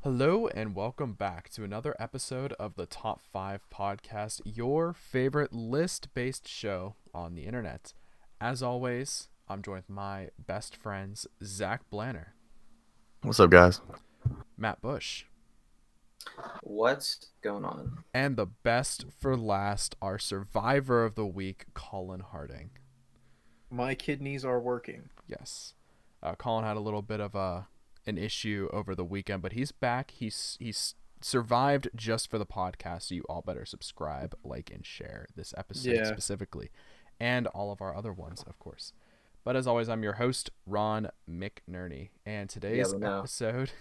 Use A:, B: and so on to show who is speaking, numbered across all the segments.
A: Hello and welcome back to another episode of the Top 5 Podcast, your favorite list based show on the internet. As always, I'm joined with my best friends, Zach Blanner,
B: What's up, guys?
A: Matt Bush,
C: What's going on?
A: and the best for last, our survivor of the week, Colin Harding.
D: My kidneys are working.
A: Yes. Colin had a little bit of an issue over the weekend, but he's back. He's survived just for the podcast, so you all better subscribe, like, and share this episode specifically, and all of our other ones, of course. But as always, I'm your host, Ron McNerney, and today's episode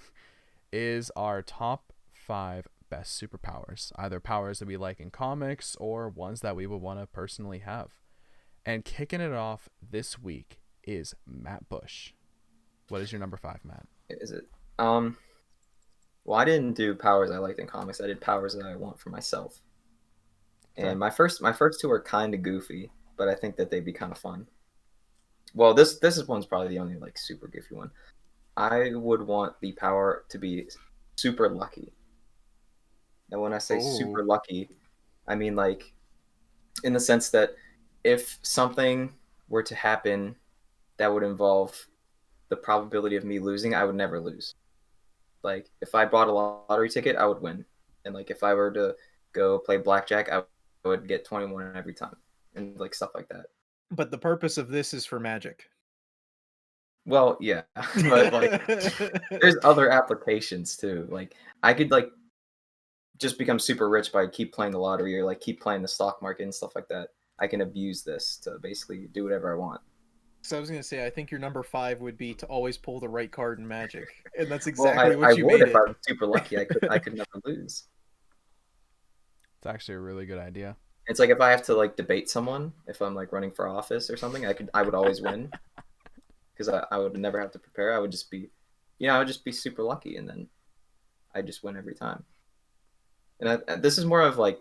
A: is our top 5 best superpowers, either powers that we like in comics or ones that we would want to personally have. And kicking it off this week is Matt Bush. What is your number 5, Matt?
C: Is it? Well, I didn't do powers I liked in comics. I did powers that I want for myself. And my first two are kind of goofy, but I think that they'd be kind of fun. Well, this one's probably the only like super goofy one. I would want the power to be super lucky. And when I say super lucky, I mean like in the sense that if something were to happen that would involve the probability of me losing, I would never lose. Like if I bought a lottery ticket, I would win. And like if I were to go play blackjack, I would get 21 every time. And like stuff like that.
D: But the purpose of this is for magic.
C: Well, yeah. But like there's other applications too. Like I could like just become super rich by keep playing the lottery or like keep playing the stock market and stuff like that. I can abuse this to basically do whatever I want.
D: So I was gonna say, I think your number 5 would be to always pull the right card in Magic, and that's exactly what you
C: would
D: made
C: if I was super lucky. I could never lose.
A: It's actually a really good idea.
C: It's like if I have to like debate someone, if I'm like running for office or something, I would always win because I would never have to prepare. I would just be, I would just be super lucky, and then I just win every time. And this is more of like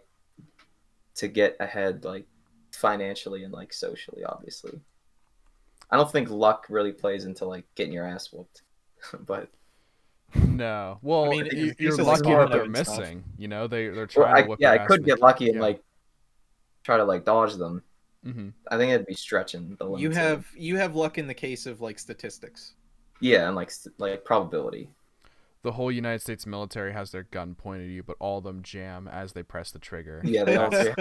C: to get ahead, like financially and like socially, obviously. I don't think luck really plays into like getting your ass whooped, but
A: no. Well, I mean, you're lucky that they're missing. Stuff. You know, they're trying to whip your ass.
C: I could get lucky and like try to like dodge them. Mm-hmm. I think it'd be stretching the limit.
D: You have luck in the case of like statistics.
C: Yeah, and like probability.
A: The whole United States military has their gun pointed at you, but all of them jam as they press the trigger.
C: Yeah, they all do.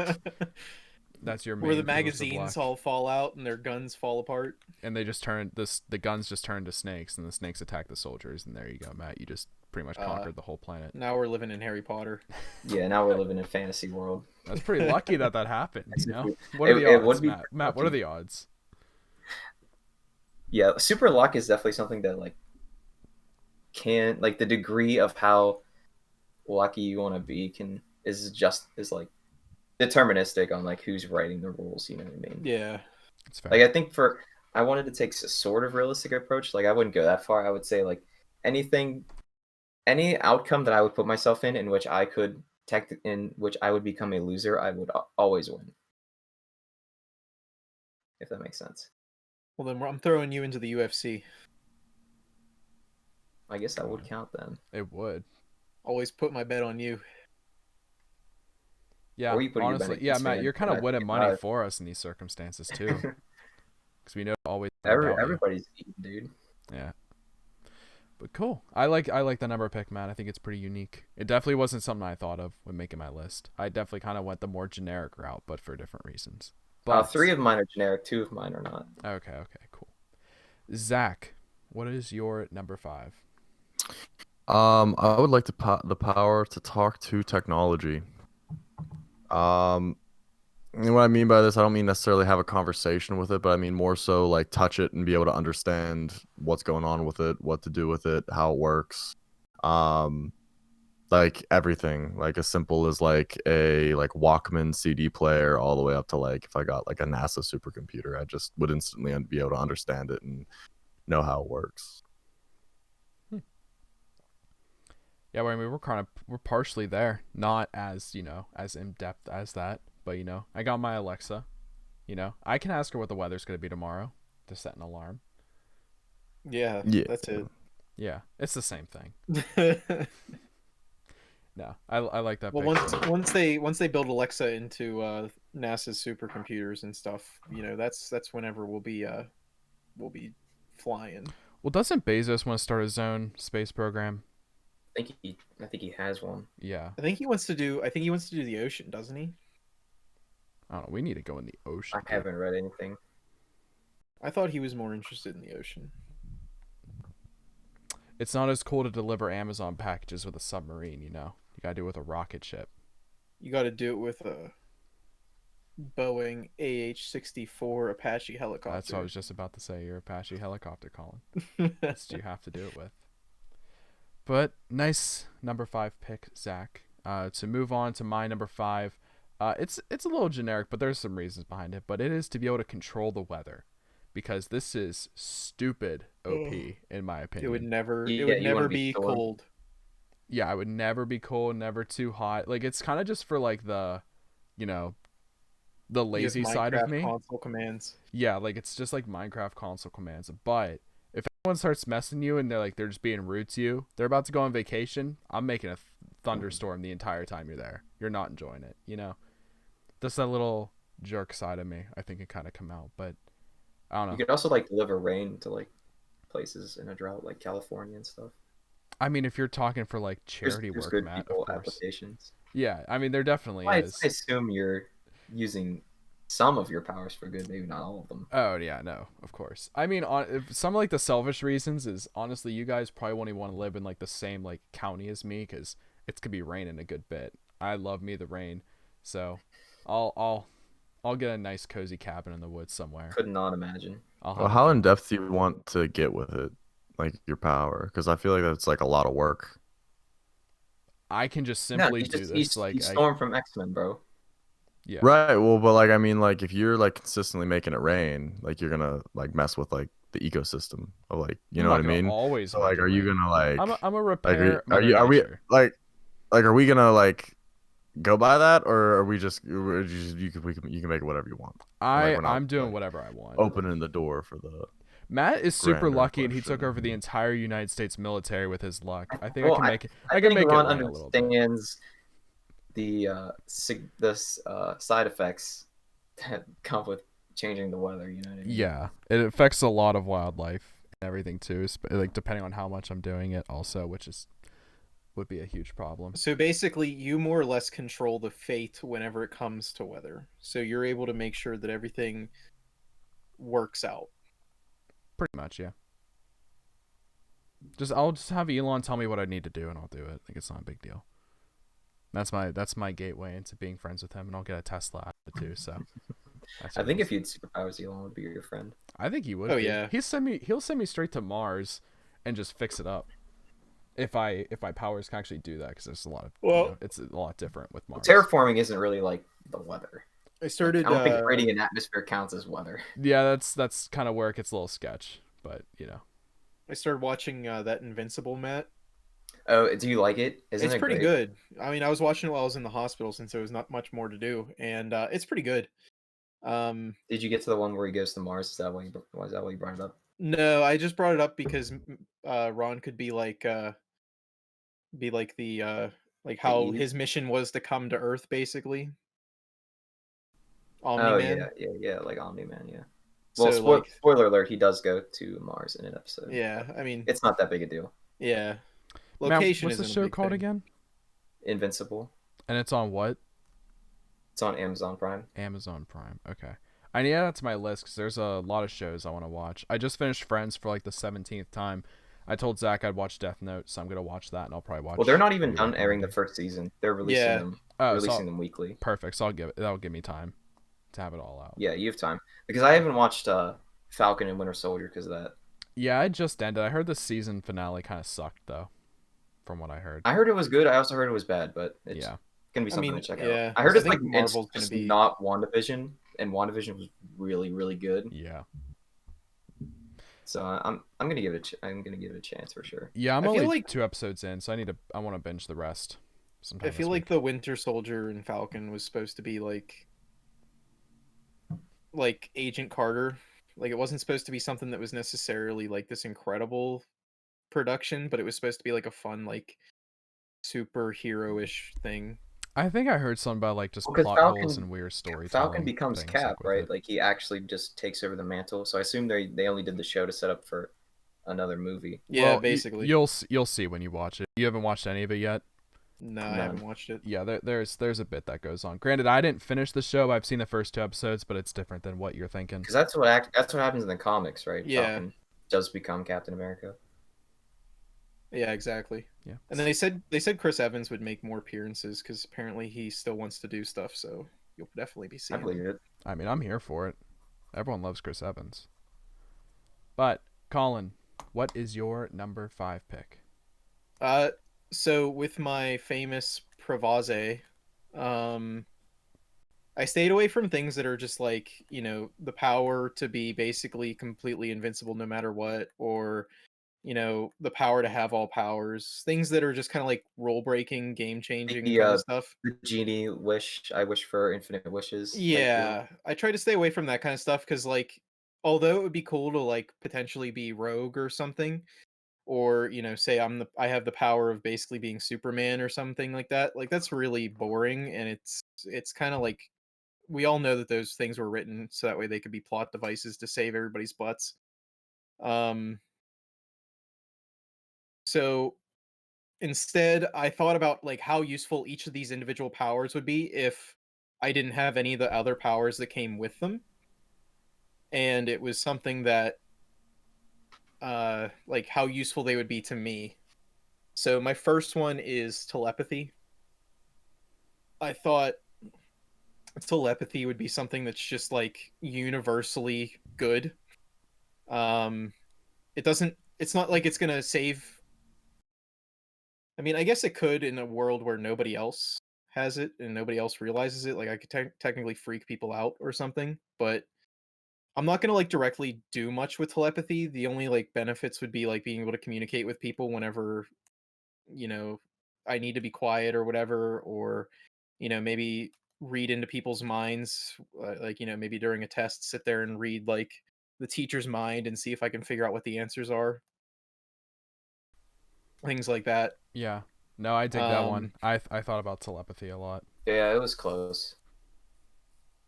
A: That's your main.
D: Where the magazines all fall out and their guns fall apart.
A: And they just the guns just turn to snakes, and the snakes attack the soldiers. And there you go, Matt. You just pretty much conquered the whole planet.
D: Now we're living in Harry Potter.
C: Yeah, now we're living in fantasy world.
A: That's pretty lucky that happened. You know, what are the odds, Matt? What are the odds?
C: Yeah, super luck is definitely something that like can like the degree of how lucky you want to be is like deterministic on like who's writing the rules. You know what I mean?
D: Yeah.
C: Like I think I wanted to take a sort of realistic approach. Like I wouldn't go that far. I would say like any outcome that I would put myself in which I could in which I would become a loser, I would always win. If that makes sense.
D: Well, then I'm throwing you into the UFC.
C: I guess that would count then.
A: It would.
D: Always put my bet on you.
A: Yeah, honestly, yeah, Matt, you're kind of winning money for us in these circumstances too, because we know always.
C: Everybody's eating, dude.
A: Yeah, but cool. I like the number pick, Matt. I think it's pretty unique. It definitely wasn't something I thought of when making my list. I definitely kind of went the more generic route, but for different reasons. But
C: 3 of mine are generic, 2 of mine are not.
A: Okay, cool. Zach, what is your number 5?
B: I would like the power to talk to technology. And what I mean by this, I don't mean necessarily have a conversation with it, but I mean more so like touch it and be able to understand what's going on with it, what to do with it, how it works. Like everything, like as simple as like a Walkman CD player all the way up to like if I got like a NASA supercomputer, I just would instantly be able to understand it and know how it works.
A: Yeah, well, I mean, we're partially there, not as as in depth as that, but I got my Alexa, I can ask her what the weather's gonna be tomorrow to set an alarm.
D: Yeah, that's it.
A: Yeah, it's the same thing. No, I like that.
D: Well,
A: picture.
D: once they build Alexa into NASA's supercomputers and stuff, that's whenever we'll be flying.
A: Well, doesn't Bezos want to start his own space program?
C: I think he has one.
A: Yeah.
D: I think he wants to do the ocean, doesn't he?
A: I don't know. We need to go in the ocean.
C: I haven't read anything.
D: I thought he was more interested in the ocean.
A: It's not as cool to deliver Amazon packages with a submarine, you know. You gotta do it with a rocket ship.
D: You got to do it with a Boeing AH-64 Apache helicopter.
A: That's what I was just about to say. Your Apache helicopter, Colin. That's what you have to do it with. But nice number 5 pick, Zach. To move on to my number 5, it's a little generic, but there's some reasons behind it. But it is to be able to control the weather, because this is stupid OP in my opinion.
D: It would never be
C: Thor.
D: cold.
A: Yeah, I would never be cold, never too hot. Like, it's kind of just for like the, you know, the lazy
D: Use
A: side of
D: Minecraft
A: me.
D: console commands.
A: Yeah, like it's just like Minecraft console commands. But if anyone starts messing you and they're just being rude to you, they're about to go on vacation, I'm making a thunderstorm the entire time you're there. You're not enjoying it, you know? Just that little jerk side of me, I think it kind of come out, but I don't know.
C: You could also like deliver rain to like places in a drought, like California and stuff.
A: I mean, if you're talking for like charity
C: There's
A: work,
C: good
A: Matt,
C: people
A: of course.
C: applications.
A: Yeah, I mean, there definitely
C: I
A: is.
C: assume you're using some of your powers for good, maybe not all of them.
A: Oh yeah, no, of course. I mean, if some like the selfish reasons is honestly, you guys probably won't even want to live in like the same like county as me, because it's could be raining a good bit. I love me the rain, so I'll get a nice cozy cabin in the woods somewhere.
C: Could not imagine.
B: Well, how in depth do you want to get with it, like your power? Because I feel like that's like a lot of work.
A: I can just simply do this.
C: He's Storm from X-Men, bro.
A: Yeah.
B: Right. Well, but like I mean, like if you're like consistently making it rain, like you're gonna like mess with like the ecosystem of like you know what I mean.
A: Always.
B: So like, are you gonna like?
A: I'm a
B: Like,
A: repair.
B: are we
A: nature.
B: like are we gonna like go by that, or are we just you can make it whatever you want? Like, we're not,
A: I'm doing
B: like,
A: whatever I want.
B: Opening the door for the.
A: Matt is super
B: grander
A: lucky, and he took
B: question.
A: over the entire United States military with his luck. I think
C: Well,
A: I can make it.
C: I
A: can
C: think
A: make it
C: Ron
A: rain a little bit.
C: understands the side effects that come with changing the weather. You know what I mean?
A: Yeah, it affects a lot of wildlife and everything too. Like depending on how much I'm doing it, also, which would be a huge problem.
D: So basically, you more or less control the fate whenever it comes to weather. So you're able to make sure that everything works out.
A: Pretty much, yeah. I'll just have Elon tell me what I need to do, and I'll do it. Like, it's not a big deal. That's my gateway into being friends with him, and I'll get a Tesla out of it too. So,
C: I think if you had superpowers, Elon would be your friend.
A: I think he would.
D: Oh,
A: be.
D: yeah.
A: He'll send me straight to Mars, and just fix it up. If my powers can actually do that, because there's a lot of it's a lot different with Mars.
C: Terraforming isn't really like the weather.
D: I started.
C: I don't think creating an atmosphere counts as weather.
A: Yeah, that's kind of where it gets a little sketch, but you know.
D: I started watching that Invincible, Matt.
C: Oh, do you like it? Isn't
D: It's
C: it
D: pretty
C: great?
D: good. I mean, I was watching it while I was in the hospital since there was not much more to do, and it's pretty good.
C: Did you get to the one where he goes to Mars? Is that why you brought it up?
D: No, I just brought it up because Ron could be like the like how
C: Eve?
D: his mission was to come to Earth, basically.
C: Oh
D: Omni-Man.
C: yeah, like Omni-Man, yeah. Well,
D: So,
C: spoiler alert, he does go to Mars in an episode.
D: yeah, I mean,
C: It's not that big a deal.
D: yeah.
A: Matt,
D: Location
A: what's the
D: isn't a
A: show
D: big
A: called
D: thing.
A: again?
C: Invincible.
A: And it's on what?
C: It's on Amazon Prime.
A: Amazon Prime. Okay. I need to add that to my list because there's a lot of shows I want to watch. I just finished Friends for like the 17th time. I told Zach I'd watch Death Note, so I'm gonna watch that, and I'll probably watch.
C: Well, they're not even
A: maybe
C: done
A: like
C: airing
A: one
C: the first season. They're releasing
D: Yeah.
C: them.
A: Oh,
C: Releasing them weekly.
A: Perfect. So that'll give me time to have it all out.
C: Yeah, you have time because I haven't watched Falcon and Winter Soldier because of that.
A: Yeah, it just ended. I heard the season finale kind of sucked though, from what I heard.
C: I heard it was good. I also heard it was bad, but it's
A: Yeah.
C: gonna be
D: I
C: something
D: mean,
C: to check
D: yeah.
C: out. I heard
D: I
C: it's
D: think
C: like
D: Marvel's
C: it's
D: gonna be-
C: not WandaVision, and WandaVision was really really good.
A: Yeah.
C: So I'm gonna give it a chance for sure.
A: Yeah, I'm
D: I feel
A: only
D: like-
A: 2 episodes in, so I want to binge the rest. Sometime
D: I feel
A: this
D: like
A: week.
D: the Winter Soldier and Falcon was supposed to be like Agent Carter. Like it wasn't supposed to be something that was necessarily like this incredible production, but it was supposed to be like a fun like superhero-ish thing.
A: I think I heard something about like just
C: Well, 'cause
A: plot
C: Falcon-
A: holes and weird storytelling.
C: Falcon becomes
A: things,
C: Cap,
A: like, with
C: right?
A: it.
C: Like he actually just takes over the mantle. So I assume they only did the show to set up for another movie.
D: Yeah,
A: Well,
D: basically.
A: you'll see when you watch it. You haven't watched any of it yet.
D: No, I
C: None.
D: haven't watched it.
A: Yeah, there's a bit that goes on. Granted, I didn't finish the show. I've seen the first 2 episodes, but it's different than what you're thinking.
C: Because that's what happens in the comics, right?
D: Yeah.
C: Falcon does become Captain America.
D: Yeah, exactly.
A: Yeah.
D: And then they said Chris Evans would make more appearances because apparently he still wants to do stuff. So you'll definitely be
C: I
D: seeing
C: believe
D: him.
C: it.
A: I mean, I'm here for it. Everyone loves Chris Evans. But Colin, what is your number 5 pick?
D: So with my famous Prevase, I stayed away from things that are just like, the power to be basically completely invincible no matter what, or, the power to have all powers. Things that are just kind of like role breaking, game changing
C: The,
D: kind of stuff.
C: The genie wish. I wish for infinite wishes. type deal.
D: Yeah, I try to stay away from that kind of stuff because, like, although it would be cool to like potentially be Rogue or something, or say I have the power of basically being Superman or something like that. Like that's really boring, and it's kind of like we all know that those things were written so that way they could be plot devices to save everybody's butts. So instead, I thought about like how useful each of these individual powers would be if I didn't have any of the other powers that came with them. And it was something that like how useful they would be to me. So my first one is telepathy. I thought telepathy would be something that's just like universally good. It's not like it's gonna save. I mean, I guess it could in a world where nobody else has it and nobody else realizes it. Like I could technically freak people out or something, but I'm not gonna like directly do much with telepathy. The only like benefits would be like being able to communicate with people whenever, I need to be quiet or whatever, or maybe read into people's minds, like maybe during a test, sit there and read like the teacher's mind and see if I can figure out what the answers are. Things like that.
A: Yeah. No, I dig that one. I thought about telepathy a lot.
C: Yeah, it was close.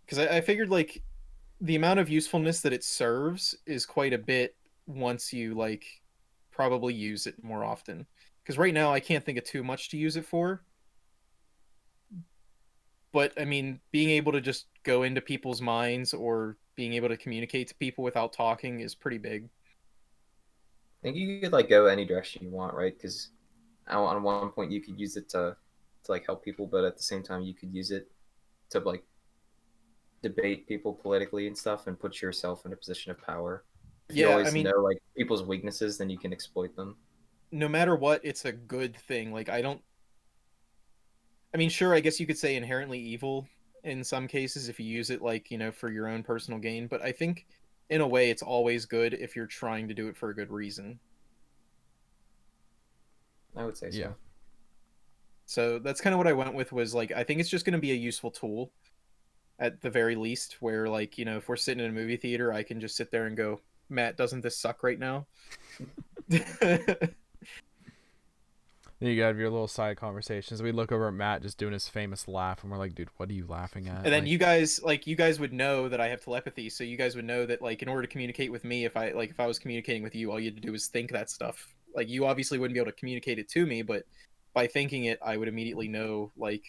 D: Because I figured like the amount of usefulness that it serves is quite a bit once you like probably use it more often. Because right now I can't think of too much to use it for. But I mean, being able to just go into people's minds or being able to communicate to people without talking is pretty big.
C: I think you could like go any direction you want, right? Because on one point you could use it to like help people, but at the same time you could use it to like debate people politically and stuff and put yourself in a position of power. If you always know like people's weaknesses, then you can exploit them.
D: No matter what, it's a good thing. Like sure, I guess you could say inherently evil in some cases if you use it like, for your own personal gain, but I think in a way it's always good if you're trying to do it for a good reason.
C: I would say so.
A: Yeah.
D: So that's kind of what I went with, was like I think it's just going to be a useful tool at the very least, where like, if we're sitting in a movie theater, I can just sit there and go, Matt, doesn't this suck right now?
A: Then you have your little side conversations. We look over at Matt just doing his famous laugh, and we're like, "Dude, what are you laughing at?"
D: And then you guys would know that I have telepathy, so you guys would know that like in order to communicate with me, if I was communicating with you, all you had to do was think that stuff. Like you obviously wouldn't be able to communicate it to me, but by thinking it, I would immediately know like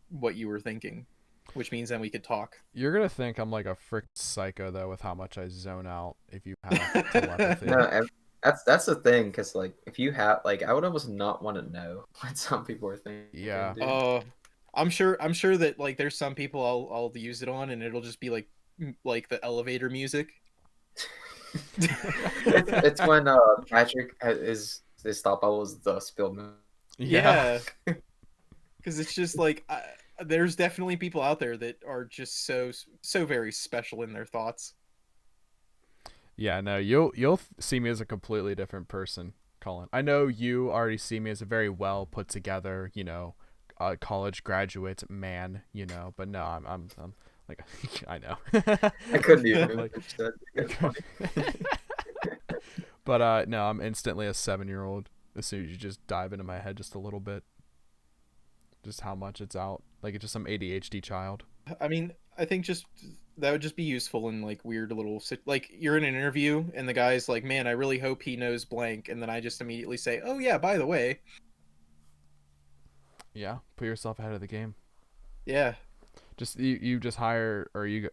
D: what you were thinking, which means then we could talk.
A: You're gonna think I'm like a frick psycho though with how much I zone out if you have telepathy.
C: No, that's the thing, because like if you have like I would almost not want to know what some people are thinking.
A: Yeah.
C: Dude.
D: I'm sure that like there's some people I'll use it on and it'll just be like the elevator music.
C: it's when Patrick his thought bubble is the spilled milk.
D: Yeah. Because it's just like there's definitely people out there that are just so very special in their thoughts.
A: Yeah, no, you'll see me as a completely different person, Colin. I know you already see me as a very well put together, college graduate man, but no, I'm like, I know.
C: I couldn't even
A: like,
C: it's funny.
A: But no, I'm instantly a 7-year-old as soon as you just dive into my head just a little bit. just how much it's out. Like it's just some ADHD child.
D: I mean, I think just that would just be useful in like weird little like you're in an interview and the guy's like, "Man, I really hope he knows blank," and then I just immediately say, "Oh yeah, by the way."
A: Yeah, put yourself ahead of the game.
D: Yeah.
A: Just you just hire or you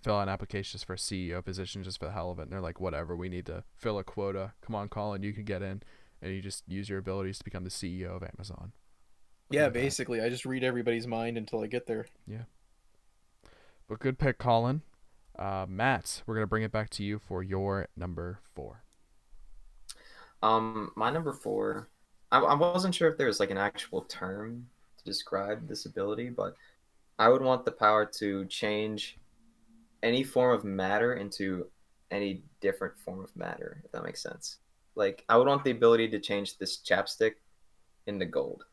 A: fill out an application just for a CEO position just for the hell of it, and they're like, whatever, we need to fill a quota. Come on, Colin, you can get in, and you just use your abilities to become the CEO of Amazon.
D: Yeah, basically, I just read everybody's mind until I get there.
A: Yeah. But good pick, Colin. Matt, we're gonna bring it back to you for your number 4.
C: My number 4, I wasn't sure if there was like an actual term to describe this ability, but I would want the power to change any form of matter into any different form of matter, if that makes sense. Like, I would want the ability to change this chapstick into gold.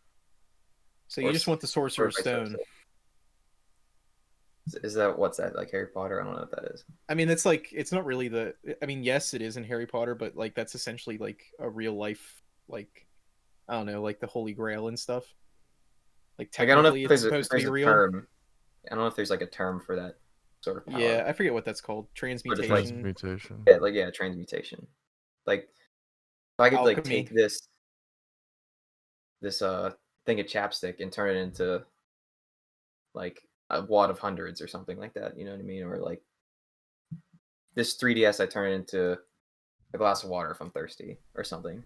D: So you just want the Sorcerer's Stone.
C: Is that, what's that, like Harry Potter? I don't know what that is.
D: I mean, it's like, it's not really the, I mean, yes, it is in Harry Potter, but like that's essentially like a real life, like, I don't know, like the Holy Grail and stuff. Like technically it's supposed to be real.
C: Term. I don't know if there's like a term for that sort of power.
D: Yeah, I forget what that's called. Transmutation.
B: Transmutation.
C: Yeah, transmutation. Like, if I could like take this thing of chapstick and turn it into like a wad of hundreds or something like that, you know what I mean? Or like this 3DS, I turn it into a glass of water if I'm thirsty or something.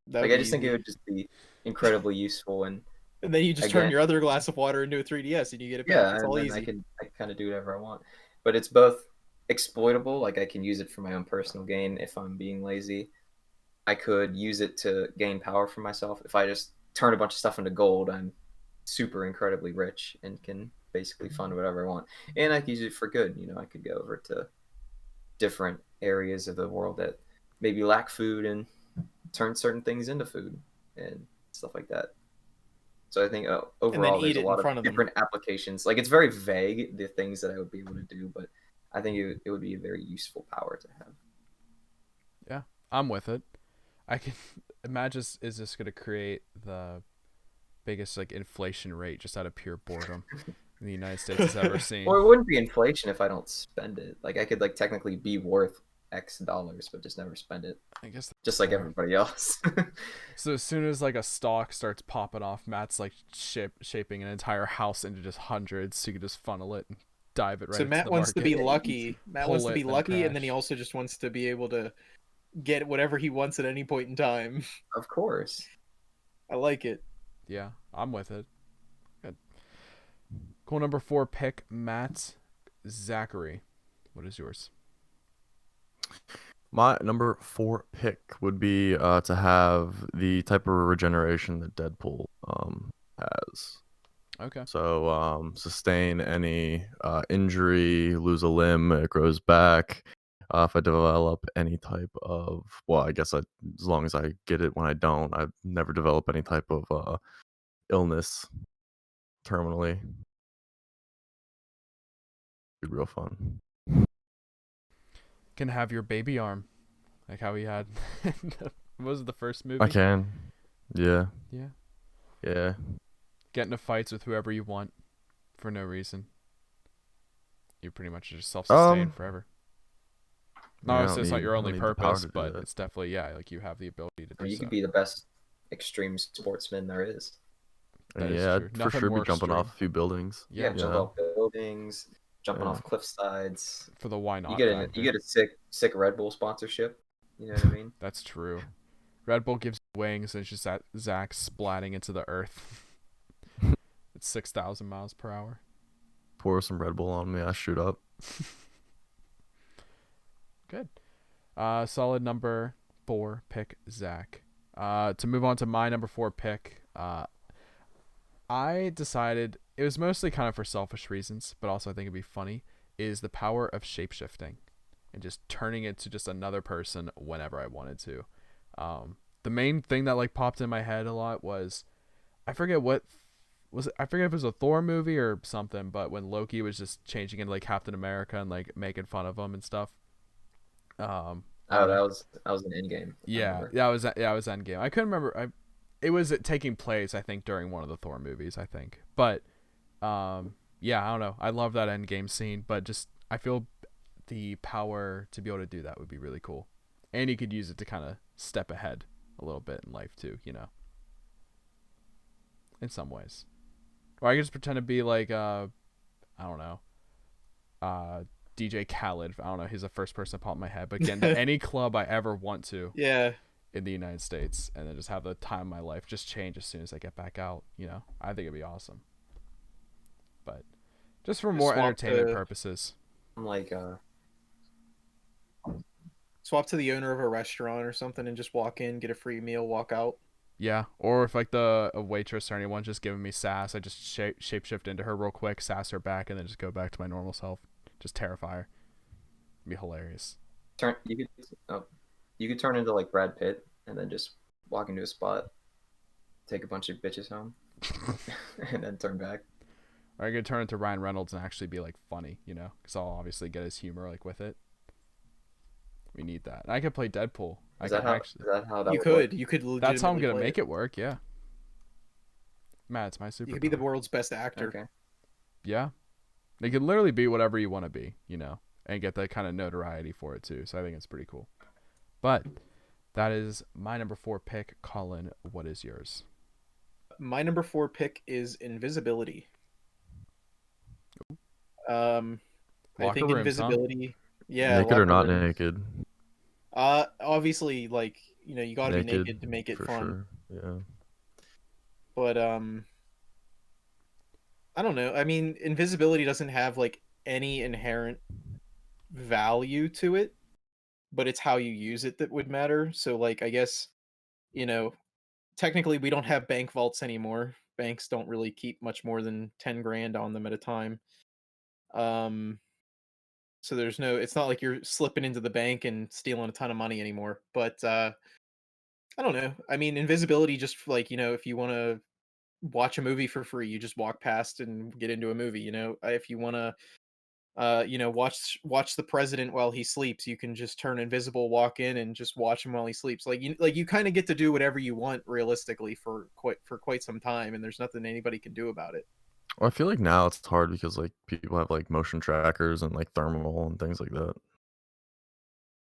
C: Like, I just think it would just be incredibly useful, and
D: then you just turn your other glass of water into a 3DS and you get it back.
C: Yeah,
D: it's all easy.
C: I can kind of do whatever I want. But it's both exploitable, like I can use it for my own personal gain if I'm being lazy. I could use it to gain power for myself. If I just turn a bunch of stuff into gold, I'm super incredibly rich and can basically fund whatever I want. And I could use it for good. You know, I could go over to different areas of the world that maybe lack food and turn certain things into food and stuff like that. So I think overall there's a lot of different applications. Like, it's very vague, the things that I would be able to do, but I think it would be a very useful power to have.
A: Yeah, I'm with it. I can imagine is this going to create the biggest like inflation rate just out of pure boredom in the United States has ever seen.
C: Well, it wouldn't be inflation if I don't spend it. Like, I could like technically be worth X dollars, but just never spend it.
A: I guess
C: just like everybody else.
A: So as soon as like a stock starts popping off, Matt's like shaping an entire house into just hundreds, so you can just funnel it and dive it right.
D: So
A: into
D: Matt
A: the
D: wants
A: market.
D: to be lucky. Matt wants to be lucky, and then he also just wants to be able to get whatever he wants at any point in time.
C: Of course.
D: I like it.
A: Yeah, I'm with it. Good. Cool. Number 4 pick, Matt. Zachary, what is yours?
B: My number 4 pick would be to have the type of regeneration that Deadpool has.
A: Okay.
B: So sustain any injury, lose a limb, it grows back. If I develop any type of, well, I guess as long as I get it when I don't, I've never developed any type of illness terminally. Be real fun.
A: Can have your baby arm, like how he had. What was it, the first movie?
B: I can. Yeah.
A: Yeah.
B: Yeah.
A: Get into fights with whoever you want for no reason. You pretty much just self-sustain forever. No, obviously it's not your only purpose, but it's definitely, yeah, like you have the ability to do
C: you could be the best extreme sportsman there is.
B: Yeah, I'd for sure be jumping off a few buildings.
C: Yeah, jump off buildings, jumping off cliff sides.
A: For the why not?
C: You get a sick Red Bull sponsorship. You know what I mean?
A: That's true. Red Bull gives wings, and it's just that Zach splatting into the earth. It's 6,000 miles per hour.
B: Pour some Red Bull on me, I shoot up.
A: Good. Solid number 4 pick, Zach. To move on to my number 4 pick, I decided it was mostly kind of for selfish reasons, but also I think it'd be funny, is the power of shapeshifting and just turning it to just another person whenever I wanted to. The main thing that like popped in my head a lot was, I forget what was it, I forget if it was a Thor movie or something, but when Loki was just changing into like Captain America and like making fun of him and stuff.
C: That was an Endgame.
A: Yeah, that was Endgame. I couldn't remember. it was taking place, I think, during one of the Thor movies, I think. But yeah, I don't know. I love that end game scene, but just I feel the power to be able to do that would be really cool. And you could use it to kind of step ahead a little bit in life too, you know. In some ways. Or I could just pretend to be like I don't know. DJ Khaled. I don't know, he's the first person to pop in my head, but get into any club I ever want to.
D: Yeah.
A: In the United States, and then just have the time of my life just change as soon as I get back out, you know. I think it'd be awesome. But just for more entertainment purposes.
C: I'm like
D: swap to the owner of a restaurant or something and just walk in, get a free meal, walk out.
A: Yeah, or if like a waitress or anyone just giving me sass, I just shapeshift into her real quick, sass her back, and then just go back to my normal self. Just terrify her. It'd be hilarious.
C: You could turn into like Brad Pitt and then just walk into a spot, take a bunch of bitches home, and then turn back.
A: Or I could turn into Ryan Reynolds and actually be like funny, you know, because I'll obviously get his humor like with it. We need that. And I could play Deadpool.
C: Is that how that
D: you
C: would
D: could?
C: work?
D: You could.
A: That's how I'm gonna make it work. Yeah. Matt, it's my superpower.
D: You could be the world's best actor.
C: Okay.
A: Yeah. It could literally be whatever you want to be, you know, and get that kind of notoriety for it too. So I think it's pretty cool. But that is my number 4 pick. Colin, what is yours?
D: My number 4 pick is invisibility. I think
A: rooms,
D: invisibility.
B: Huh?
D: Yeah.
B: Naked or not naked?
D: Obviously, like, you know, you got to be naked to make it fun.
B: Sure. Yeah.
D: But I don't know. I mean, invisibility doesn't have like any inherent value to it, but it's how you use it that would matter. So like, I guess, you know, technically we don't have bank vaults anymore. Banks don't really keep much more than 10 grand on them at a time. So there's no, it's not like you're slipping into the bank and stealing a ton of money anymore. But I don't know. I mean, invisibility, just like, you know, if you want to watch a movie for free, you just walk past and get into a movie. You know, if you want to you know, watch the president while he sleeps, you can just turn invisible, walk in, and just watch him while he sleeps. Like you kind of get to do whatever you want realistically for quite some time, and there's nothing anybody can do about it.
B: Well, I feel like now it's hard because like people have like motion trackers and like thermal and things like that.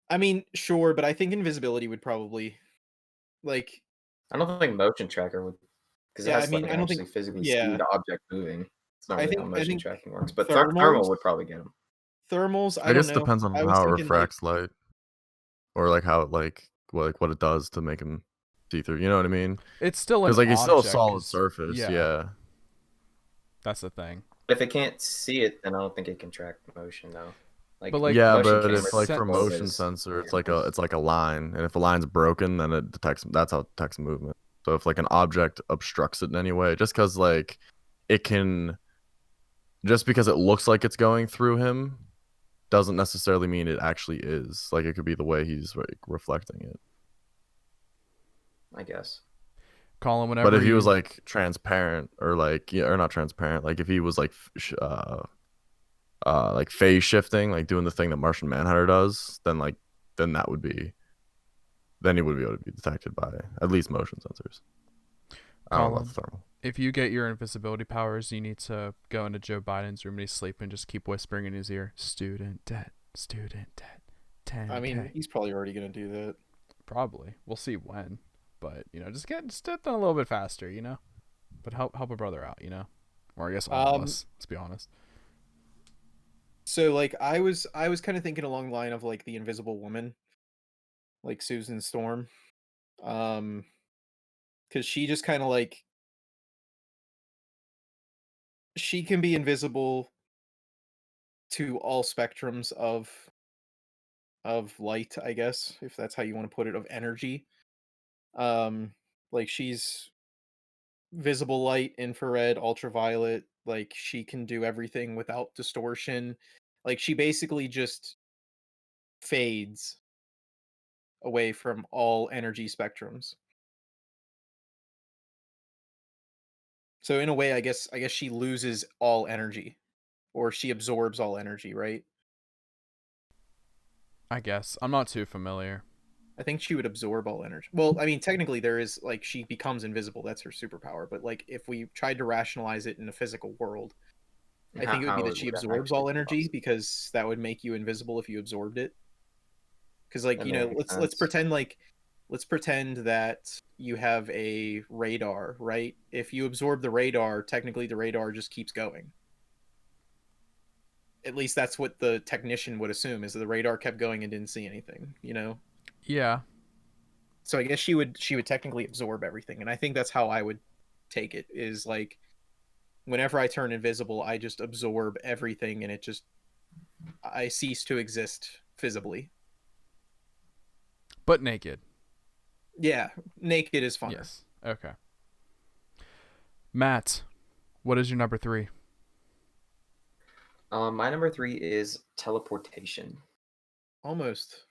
D: I mean, sure, but I think invisibility would probably, like,
C: I don't think motion tracker would, because it
D: yeah, I
C: has
D: mean,
C: to
D: I don't
C: actually
D: think,
C: physically see
D: yeah,
C: the object moving. It's not
D: I
C: really how
D: think
C: motion tracking works, but
D: thermals,
C: thermal would probably get them.
D: thermals, I
B: I
D: don't
B: guess it
D: know.
B: depends on
D: I was
B: how it
D: thinking like,
B: refracts light, or like how it what it does to make them see through. You know what I mean?
A: It's still an
B: Because like it's still a
A: object,
B: solid
A: 'cause-
B: surface.
A: yeah.
B: Yeah.
A: That's the thing.
C: If it can't see it, then I don't think it can track motion though. Like,
A: But, like,
B: Yeah,
C: motion
B: but
C: cameras
B: if like for
A: sense-
B: motion
C: always-
B: sensor, it's like a line, and if a line's broken, then it detects. That's how it detects movement. So if like an object obstructs it in any way, just because like it can, just because it looks like it's going through him, doesn't necessarily mean it actually is. Like it could be the way he's like reflecting it.
C: I guess.
A: Colin, whenever
B: But if he was
A: you-
B: like transparent or like or not transparent, like if he was like like phase shifting, like doing the thing that Martian Manhunter does, then that would be, then he would be able to be detected by at least motion sensors. I don't know about the thermal.
A: if you get your invisibility powers, you need to go into Joe Biden's room and he's sleeping and just keep whispering in his ear, student debt, 10K.
D: I mean, he's probably already gonna do that.
A: Probably. We'll see when. But, you know, just get done a little bit faster, you know? But help a brother out, you know? Or I guess all of us, let's be honest.
D: So like I was kind of thinking along the line of like the Invisible Woman, like Susan Storm, because she just kind of like, she can be invisible to all spectrums of light, I guess, if that's how you want to put it, of energy. Like she's visible light, infrared, ultraviolet. Like she can do everything without distortion. Like she basically just fades away from all energy spectrums. So in a way, I guess she loses all energy, or she absorbs all energy, right?
A: I guess. I'm not too familiar.
D: I think she would absorb all energy. Well, I mean, technically, there is like she becomes invisible. That's her superpower. But like, if we tried to rationalize it in a physical world, I think it would be that she absorbs all energy because that would make you invisible if you absorbed it. Because like let's pretend that you have a radar, right? If you absorb the radar, technically the radar just keeps going. At least that's what the technician would assume, is that the radar kept going and didn't see anything,
A: Yeah.
D: So I guess she would technically absorb everything, and I think that's how I would take it, is like whenever I turn invisible, I just absorb everything and I cease to exist visibly.
A: But naked.
D: Yeah, naked is funner.
A: Yes. Okay. Matt, what is your number 3?
C: My number 3 is teleportation.
D: Almost.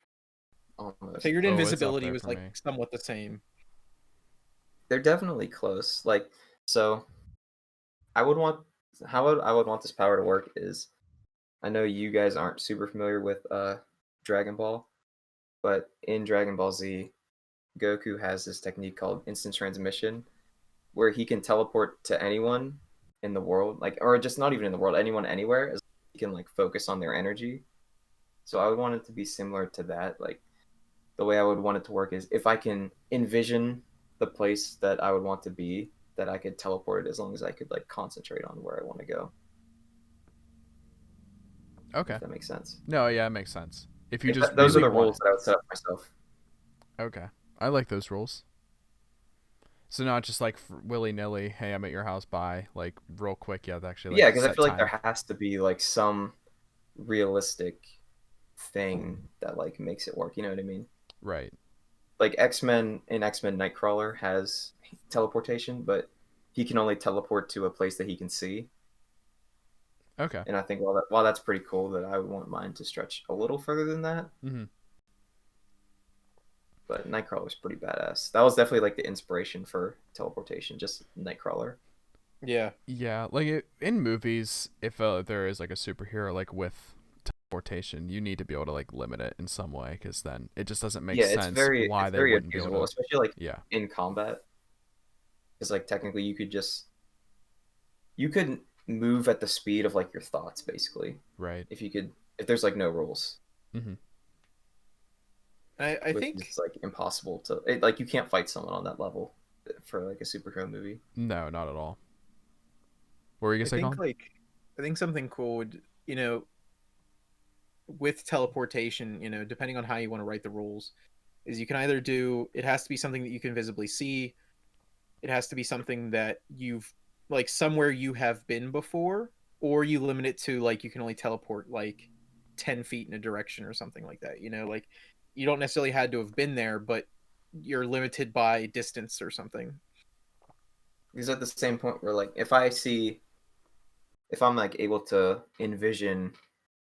C: Almost.
D: Figured invisibility was like somewhat the same.
C: They're definitely close. Like, so I would want this power to work is, I know you guys aren't super familiar with Dragon Ball, but in Dragon Ball Z, Goku has this technique called instant transmission, where he can teleport to anyone in the world, like, or just not even in the world, anyone anywhere, as he can like focus on their energy. So I would want it to be similar to that. Like, the way I would want it to work is if I can envision the place that I would want to be, that I could teleport it as long as I could like concentrate on where I want to go.
A: Okay.
C: If that makes sense.
A: No, yeah, it makes sense. If you just
C: those are the rules that I would set up myself.
A: Okay. I like those rules. So not just like willy-nilly, hey, I'm at your house, bye, like real quick. Yeah, actually. Like,
C: yeah, because I feel like there has to be like some realistic thing that like makes it work. You know what I mean?
A: Right.
C: Like X-Men Nightcrawler has teleportation, but he can only teleport to a place that he can see.
A: Okay.
C: And I think while that's pretty cool, that I would want mine to stretch a little further than that.
A: Mm-hmm.
C: But Nightcrawler's pretty badass. That was definitely like the inspiration for teleportation, just Nightcrawler.
D: Yeah.
A: Yeah, like in movies, if there is like a superhero like with teleportation, you need to be able to like limit it in some way, because then it just doesn't make sense why they wouldn't be able to.
C: Especially like in combat, because like technically you could move at the speed of like your thoughts, basically.
A: Right.
C: If there's like no rules.
A: Mm-hmm.
D: I think
C: it's like impossible to like, you can't fight someone on that level for like a superhero movie.
A: No, not at all. What were you gonna say, Colin?
D: I think something cool would, with teleportation, depending on how you want to write the rules, is you can either do, it has to be something that you can visibly see, it has to be something that you've like somewhere you have been before, or you limit it to like you can only teleport like 10 feet in a direction or something like that. Like you don't necessarily had to have been there, but you're limited by distance or something.
C: Because at the same point where like if I'm like able to envision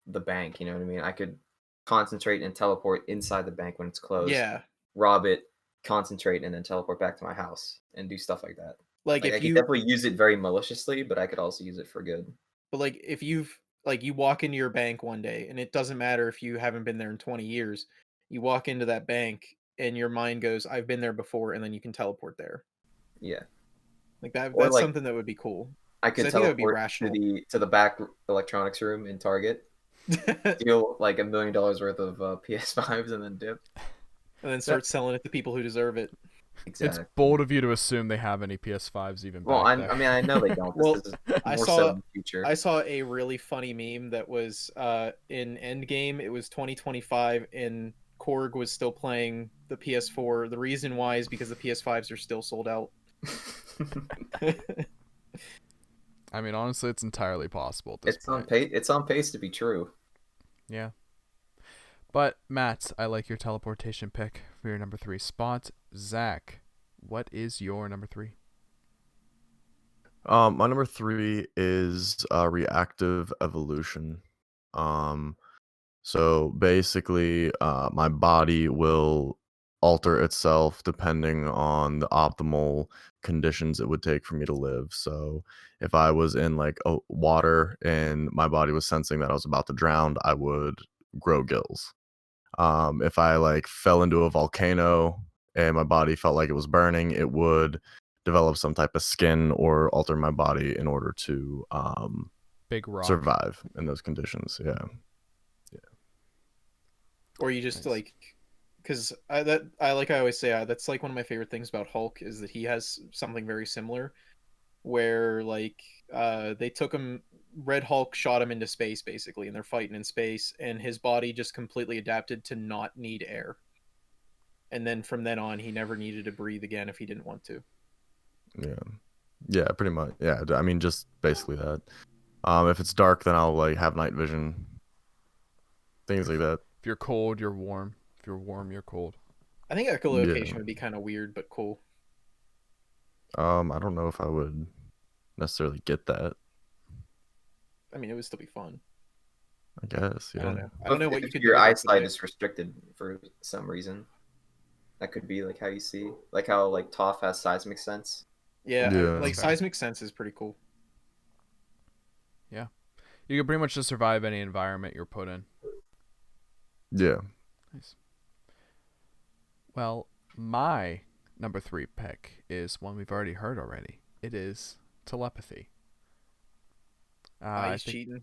C: the bank, you know what I mean? I could concentrate and teleport inside the bank when it's closed.
D: Yeah.
C: Rob it, concentrate, and then teleport back to my house and do stuff like that.
D: Like if
C: I could definitely use it very maliciously, but I could also use it for good.
D: But like if you walk into your bank one day, and it doesn't matter if you haven't been there in 20 years, you walk into that bank and your mind goes, I've been there before, and then you can teleport there.
C: Yeah.
D: Like that's like, something that would be cool.
C: I could teleport to the back electronics room in Target, steal like $1 million worth of PS5s, and then dip.
D: And then start selling it to people who deserve it.
C: Exactly.
A: It's bold of you to assume they have any PS5s even.
C: Well,
A: I
C: mean, I know they don't.
D: Well, I saw a really funny meme that was in Endgame. It was 2025, and Korg was still playing the PS4. The reason why is because the PS5s are still sold out.
A: I mean, honestly, it's entirely possible.
C: It's on pace to be true.
A: Yeah. But Matt, I like your teleportation pick for your number 3 spot. Zach, what is your number 3?
B: My number 3 is reactive evolution. So basically, my body will alter itself depending on the optimal conditions it would take for me to live. So if I was in like water and my body was sensing that I was about to drown, I would grow gills. If I like fell into a volcano and my body felt like it was burning, it would develop some type of skin or alter my body in order to
A: Big rock.
B: survive in those conditions. Yeah.
D: Or you just
A: Nice.
D: like, because I always say, that's like one of my favorite things about Hulk is that he has something very similar, where like they took him, Red Hulk shot him into space basically, and they're fighting in space, and his body just completely adapted to not need air, and then from then on he never needed to breathe again if he didn't want to.
B: Yeah, pretty much. Yeah, I mean, just basically that. If it's dark, then I'll like have night vision, things like that.
A: If you're cold, you're warm. If you're warm, you're cold.
D: I think echolocation would be kind of weird but cool.
B: I don't know if I would necessarily get that.
D: I mean, it would still be fun.
B: I guess, yeah.
D: I don't know. I don't know what you
C: If
D: could
C: your
D: do with
C: eyesight
D: it.
C: is restricted for some reason. That could be like how you see, like how like Toph has seismic sense.
D: Yeah,
B: Yeah.
D: like
A: That's fair.
D: seismic sense is pretty cool.
A: You can pretty much just survive any environment you're put in.
B: Yeah.
A: Nice. Well, my number 3 pick is one we've already heard already. It is telepathy. I
D: He's
A: think
D: cheating.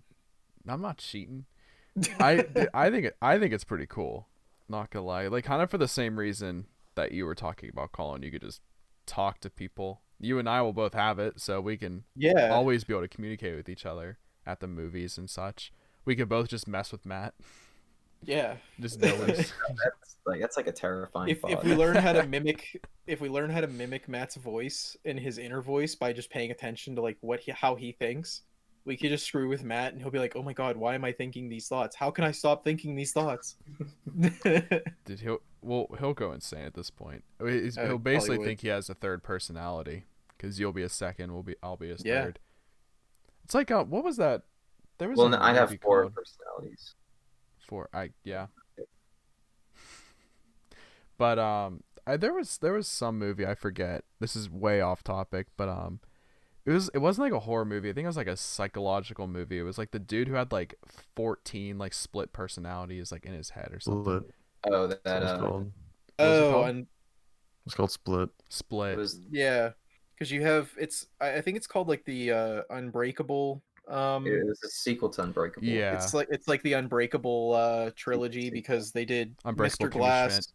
A: I'm not cheating. I think it's pretty cool. Not gonna lie, like kind of for the same reason that you were talking about, Colin. You could just talk to people. You and I will both have it, so we can
D: Yeah.
A: always be able to communicate with each other at the movies and such. We could both just mess with Matt.
D: Yeah.
A: Just know he's-
C: That's like a terrifying
D: If
C: thought.
D: we learn how to mimic Matt's voice and his inner voice by just paying attention to like how he thinks, we could just screw with Matt and he'll be like, "Oh my god, why am I thinking these thoughts? How can I stop thinking these thoughts?"
A: Dude, he'll go insane at this point. He'll
D: probably
A: basically
D: would.
A: think he has a third personality because you'll be a second, I'll be his
D: Yeah.
A: third. It's like what was that? There was
C: Well,
A: a
C: no, I'd have
A: movie
C: 4
A: called
C: personalities.
A: yeah. But there was some movie I forget. This is way off topic, but it wasn't like a horror movie. I think it was like a psychological movie. It was like the dude who had like 14 like split personalities like in his head or something.
B: Split.
C: Oh,
B: That's
C: that
B: what it's called.
A: What was it
D: Oh,
A: called?
D: and
B: It's called Split.
A: Split.
C: it was
D: yeah, because you have I think it's called like the Unbreakable.
C: it was a sequel to Unbreakable.
A: Yeah.
D: It's like the Unbreakable trilogy
C: Sequel.
D: because they did
A: Unbreakable
D: Mr.
A: Kimmy
D: Glass,
A: Schmidt.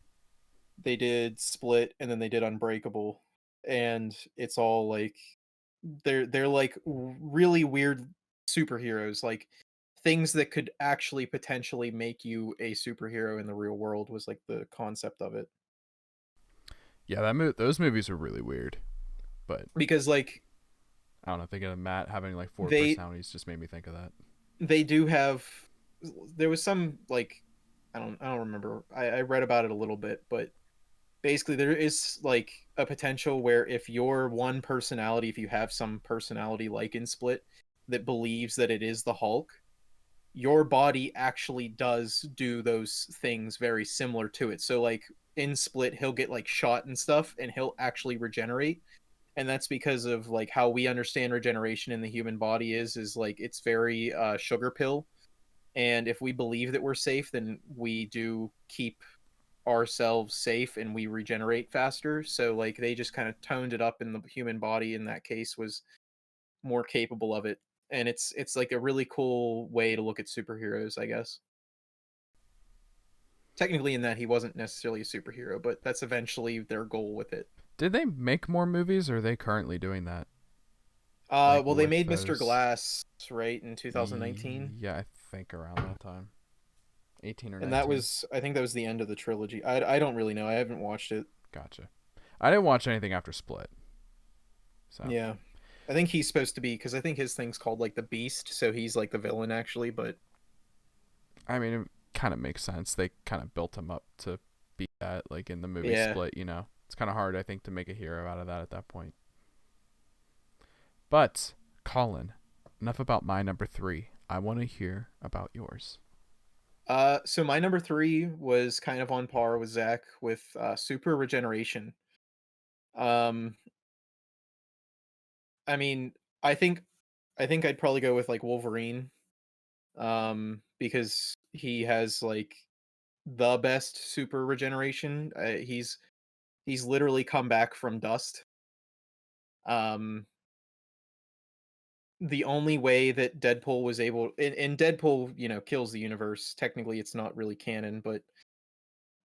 D: they did Split, and then they did Unbreakable, and it's all like they're like really weird superheroes, like things that could actually potentially make you a superhero in the real world was like the concept of it.
A: Yeah, those movies were really weird. But
D: Because like
A: I don't know, thinking of Matt having like 4
D: They-
A: personalities just made me think of that.
D: they do have, there was some like I don't remember. I read about it a little bit, but basically there is like a potential where if you're one personality, if you have some personality like in Split that believes that it is the Hulk, your body actually does do those things very similar to it. So like in Split, he'll get like shot and stuff and he'll actually regenerate. And that's because of like how we understand regeneration in the human body is like it's very sugar pill. And if we believe that we're safe, then we do keep ourselves safe and we regenerate faster. So like they just kind of toned it up, and the human body in that case was more capable of it. And it's like a really cool way to look at superheroes, I guess. Technically in that he wasn't necessarily a superhero, but that's eventually their goal with it.
A: Did they make more movies or are they currently doing that? Like,
D: Well, they
A: with
D: made Mr.
A: those-
D: Glass, right, in 2019.
A: Yeah, I think around that time. 18 or 19.
D: And that was, I think that was the end of the trilogy. I don't really know. I haven't watched it.
A: Gotcha. I didn't watch anything after Split. So
D: Yeah. I think he's supposed to be, because I think his thing's called like the Beast, so he's like the villain actually, but
A: I mean, it kind of makes sense. They kind of built him up to be that, like in the movie
D: Yeah.
A: Split. You know, it's kind of hard, I think, to make a hero out of that at that point. But Colin, enough about my number 3. I want to hear about yours.
D: so my number 3 was kind of on par with Zach with super regeneration. I mean, I think I'd probably go with like Wolverine. Because he has like the best super regeneration. He's literally come back from dust. Um, the only way that Deadpool was able, and Deadpool, kills the universe. Technically, it's not really canon, but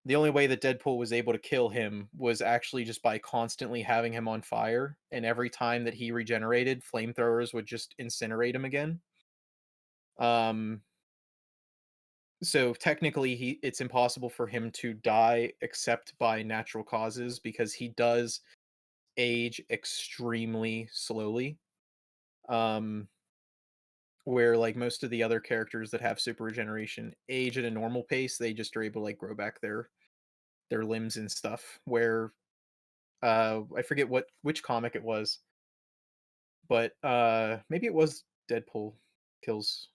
D: the only way that Deadpool was able to kill him was actually just by constantly having him on fire. And every time that he regenerated, flamethrowers would just incinerate him again. So technically, it's impossible for him to die except by natural causes because he does age extremely slowly. Where like most of the other characters that have super regeneration age at a normal pace, they just are able to like grow back their limbs and stuff. Where I forget which comic it was, but maybe it was Deadpool kills.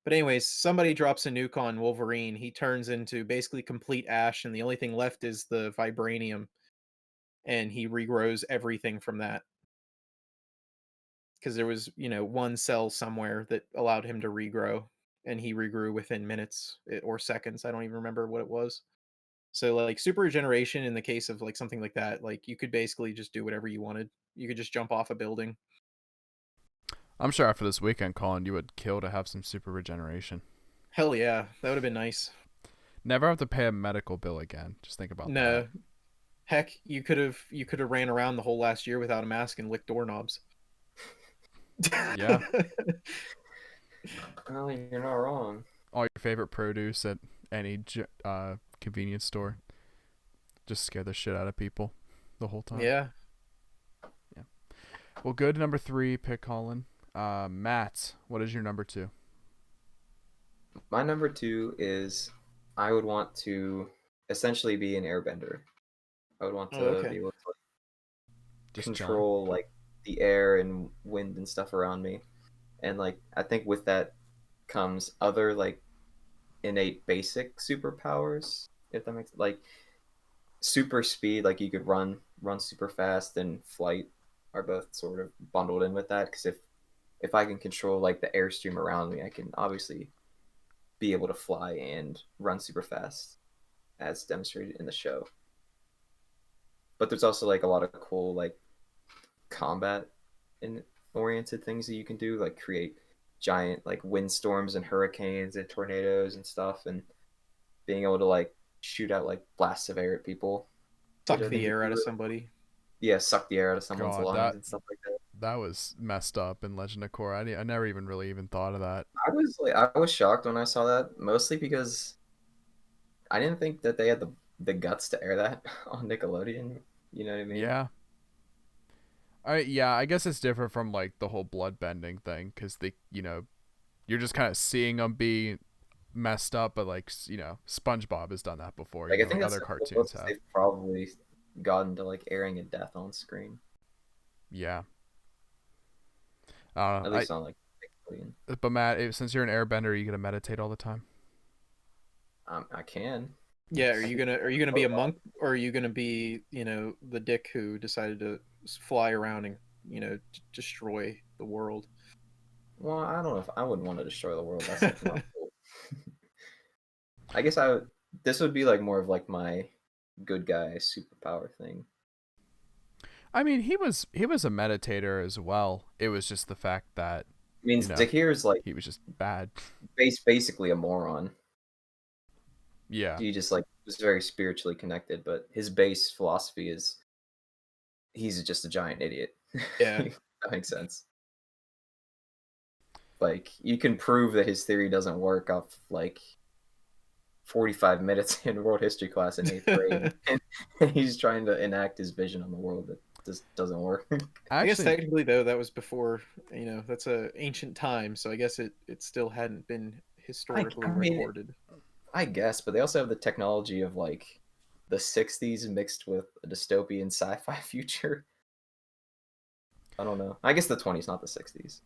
D: But anyways, somebody drops a nuke on Wolverine. He turns into basically complete ash, and the only thing left is the vibranium, and he regrows everything from that. Because there was, one cell somewhere that allowed him to regrow, and he regrew within minutes or seconds. I don't even remember what it was. So like super regeneration in the case of like something like that, like you could basically just do whatever you wanted. You could just jump off a building.
A: I'm sure after this weekend, Colin, you would kill to have some super regeneration.
D: Hell yeah, that would have been nice.
A: Never have to pay a medical bill again. Just think about that.
D: No, heck, you could have ran around the whole last year without a mask and licked doorknobs.
A: Yeah.
C: Well, you're not wrong.
A: All your favorite produce at any convenience store. Just scare the shit out of people the whole time.
D: Yeah.
A: Well, good. Number 3 pick, Colin. Matt, what is your number 2?
C: My number 2 is I would want to essentially be an airbender. I would want to be able to
A: Just
C: control like the air and wind and stuff around me. And like I think with that comes other like innate basic superpowers, if that makes like super speed, like you could run super fast, and flight are both sort of bundled in with that, because if I can control like the airstream around me, I can obviously be able to fly and run super fast as demonstrated in the show. But there's also like a lot of cool like combat oriented things that you can do, like create giant like windstorms and hurricanes and tornadoes and stuff, and being able to like shoot out like blasts of air at people,
D: suck the air out of somebody.
C: Yeah, suck the air out of someone's lungs and stuff like that.
A: That was messed up in Legend of Korra. I never even thought of that.
C: I was shocked when I saw that, mostly because I didn't think that they had the guts to air that on Nickelodeon. You know what I mean?
A: Yeah. I guess it's different from like the whole blood bending thing, because you're just kind of seeing them be messed up, but like SpongeBob has done that before.
C: Like I think
A: other cartoons have.
C: They've probably gotten to like airing a death on screen.
A: Yeah.
C: At least on like Nickelodeon.
A: But Matt, since you're an airbender, are you gonna meditate all the time?
C: I can.
D: Yeah, are you gonna be a monk, or are you gonna be the dick who decided to fly around and destroy the world?
C: Well, I don't know if I wouldn't want to destroy the world. That's like not cool. I guess this would be like more of like my good guy superpower thing.
A: I mean, he was a meditator as well. It was just the fact that
C: Tahir's like
A: he was just bad.
C: Basically a moron.
A: Yeah.
C: He just like was very spiritually connected, but his base philosophy is he's just a giant idiot.
D: Yeah.
C: That makes sense. Like you can prove that his theory doesn't work off like 45 minutes in world history class in 8th grade. and he's trying to enact his vision on the world that just doesn't work.
D: I guess technically though that was before, that's a ancient time, so I guess it still hadn't been historically recorded.
C: I guess, but they also have the technology of like the 60s mixed with a dystopian sci-fi future. I don't know. I guess the 20s, not the 60s.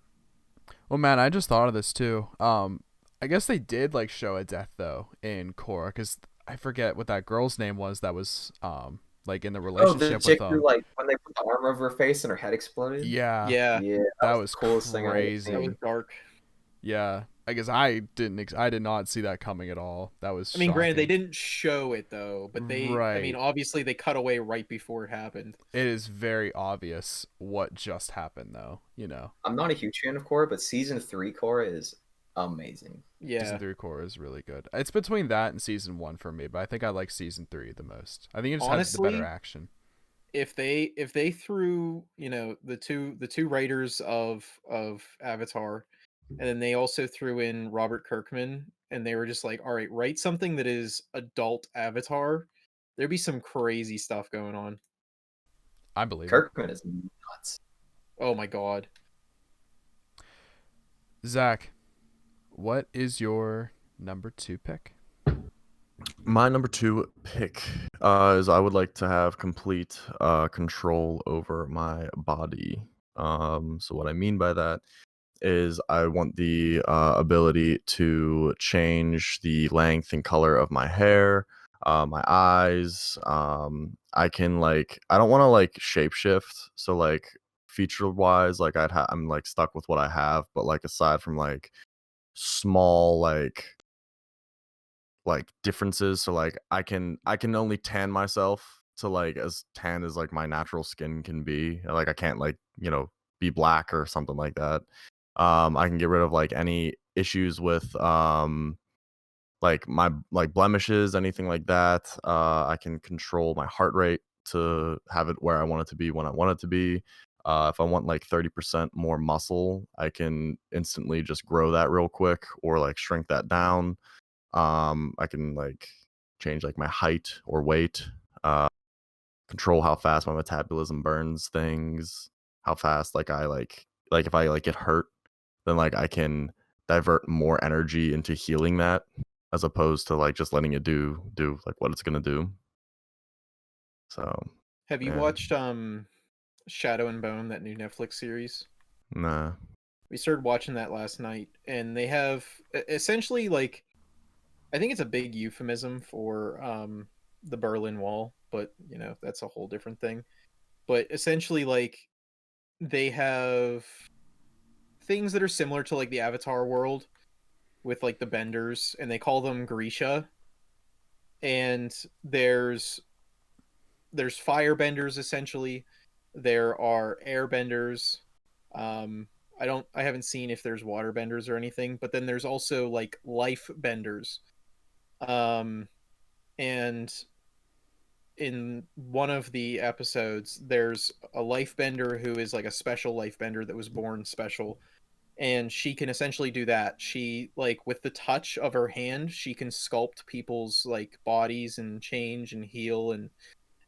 A: Well, man, I just thought of this too. I guess they did like show a death though in Korra, because I forget what that girl's name was that was like in the relationship
C: the chick
A: with
C: who, like when they put the arm over her face and her head exploded.
A: Yeah.
D: Yeah.
C: That was the coolest
A: crazy.
C: thing.
D: That was dark.
A: Yeah. I guess I did not see that coming at all. That was
D: I mean, granted, they
A: shocking.
D: didn't show it though, but I mean,
A: Right.
D: obviously they cut away right before it happened.
A: It is very obvious what just happened, though.
C: I'm not a huge fan of Korra, but season 3 Korra is amazing.
A: Season
D: Yeah,
A: 3 core is really good. It's between that and season 1 for me, but I think I like season 3 the most. I think it just has the better
D: honestly,
A: action.
D: if they threw, the two writers of Avatar, and then they also threw in Robert Kirkman, and they were just like, all right, write something that is adult Avatar, there'd be some crazy stuff going on.
A: I believe it.
C: Kirkman is nuts.
D: Oh my god.
A: Zach, what is your number 2 pick?
B: My number 2 pick is I would like to have complete control over my body. So what I mean by that is I want the ability to change the length and color of my hair, my eyes. I can I don't want to shapeshift. So feature wise, I'm stuck with what I have. But aside from small differences, so I can only tan myself to as tan as my natural skin can be. I can't be black or something like that. I can get rid of any issues with my blemishes, anything like that. I can control my heart rate to have it where I want it to be when I want it to be. If I want 30% more muscle, I can instantly just grow that real quick or shrink that down. I can change my height or weight, control how fast my metabolism burns things, how fast I if I get hurt, then I can divert more energy into healing that as opposed to just letting it do what it's gonna do. So
D: Have you
B: yeah,
D: watched Shadow and Bone, that new Netflix series?
B: nah,
D: We started watching that last night, and they have essentially I think it's a big euphemism for the Berlin Wall, but that's a whole different thing. But essentially, they have things that are similar to the Avatar world with the benders, and they call them Grisha. And there's firebenders essentially. There are airbenders. I haven't seen if there's waterbenders or anything, but then there's also life benders. And in one of the episodes, there's a life bender who is a special life bender that was born special, and she can essentially do that. She with the touch of her hand, she can sculpt people's bodies and change and heal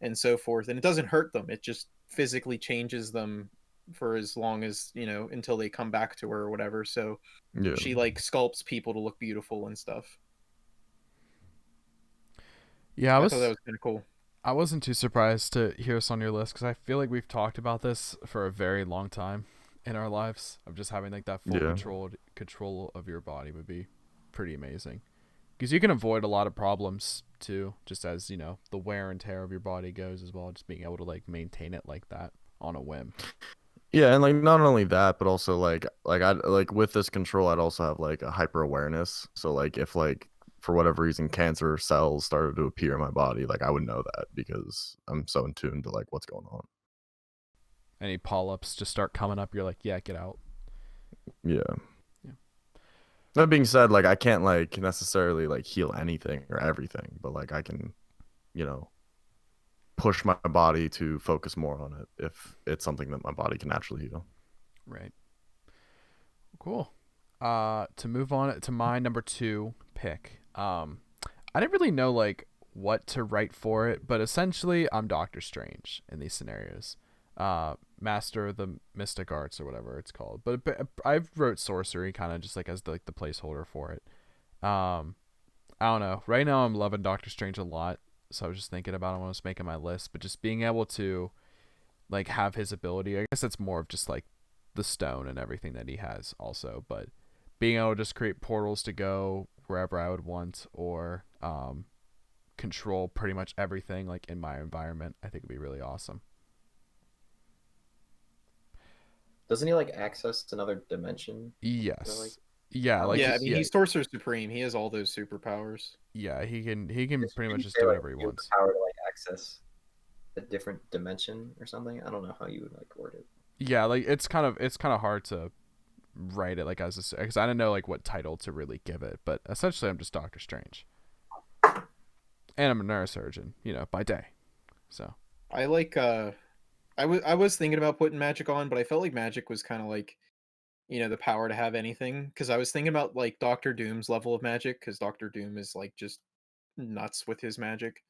D: and so forth, and it doesn't hurt them. It just physically changes them for as long as until they come back to her or whatever. So
B: yeah,
D: she sculpts people to look beautiful and stuff.
A: Yeah,
D: I thought that was kind of cool.
A: I wasn't too surprised to hear this on your list because I feel like we've talked about this for a very long time in our lives of just having that full
B: yeah,
A: control of your body would be pretty amazing because you can avoid a lot of problems too, just as the wear and tear of your body goes as well, just being able to maintain it like that on a whim.
B: yeah, and not only that, but also I with this control, I'd also have a hyper awareness. So if for whatever reason cancer cells started to appear in my body, I would know that because I'm so in tune to what's going on.
A: Any polyps just start coming up, you're like, yeah, get out.
B: Yeah.
A: Yeah.
B: That being said, I can't necessarily heal anything or everything, but I can, push my body to focus more on it if it's something that my body can naturally heal.
A: Right. Cool. To move on to my number 2 pick. I didn't really know what to write for it, but essentially I'm Doctor Strange in these scenarios. Master of the Mystic Arts or whatever it's called. But I wrote sorcery kind of just as the placeholder for it. I don't know. Right now I'm loving Doctor Strange a lot, so I was just thinking about it when I was making my list. But just being able to have his ability, I guess that's more of just the stone and everything that he has also. But being able to just create portals to go wherever I would want or control pretty much everything in my environment, I think would be really awesome.
C: Doesn't he access another dimension?
A: Yes. Yeah, like
D: Yeah,
A: he,
D: I mean,
A: yeah,
D: he's Sorcerer Supreme. He has all those superpowers.
A: yeah, he can
C: Just
A: pretty much
C: wouldn't
A: just
C: they,
A: do
C: like,
A: whatever he
C: give him the
A: wants.
C: power to like access a different dimension or something? I don't know how you would like word it.
A: Yeah, like it's kind of hard to write it like as a because I don't know like what title to really give it, but essentially I'm just Doctor Strange, and I'm a neurosurgeon, by day. So
D: I like I was thinking about putting magic on, but I felt like magic was kind of like, the power to have anything, because I was thinking about like Doctor Doom's level of magic, because Doctor Doom is like just nuts with his magic.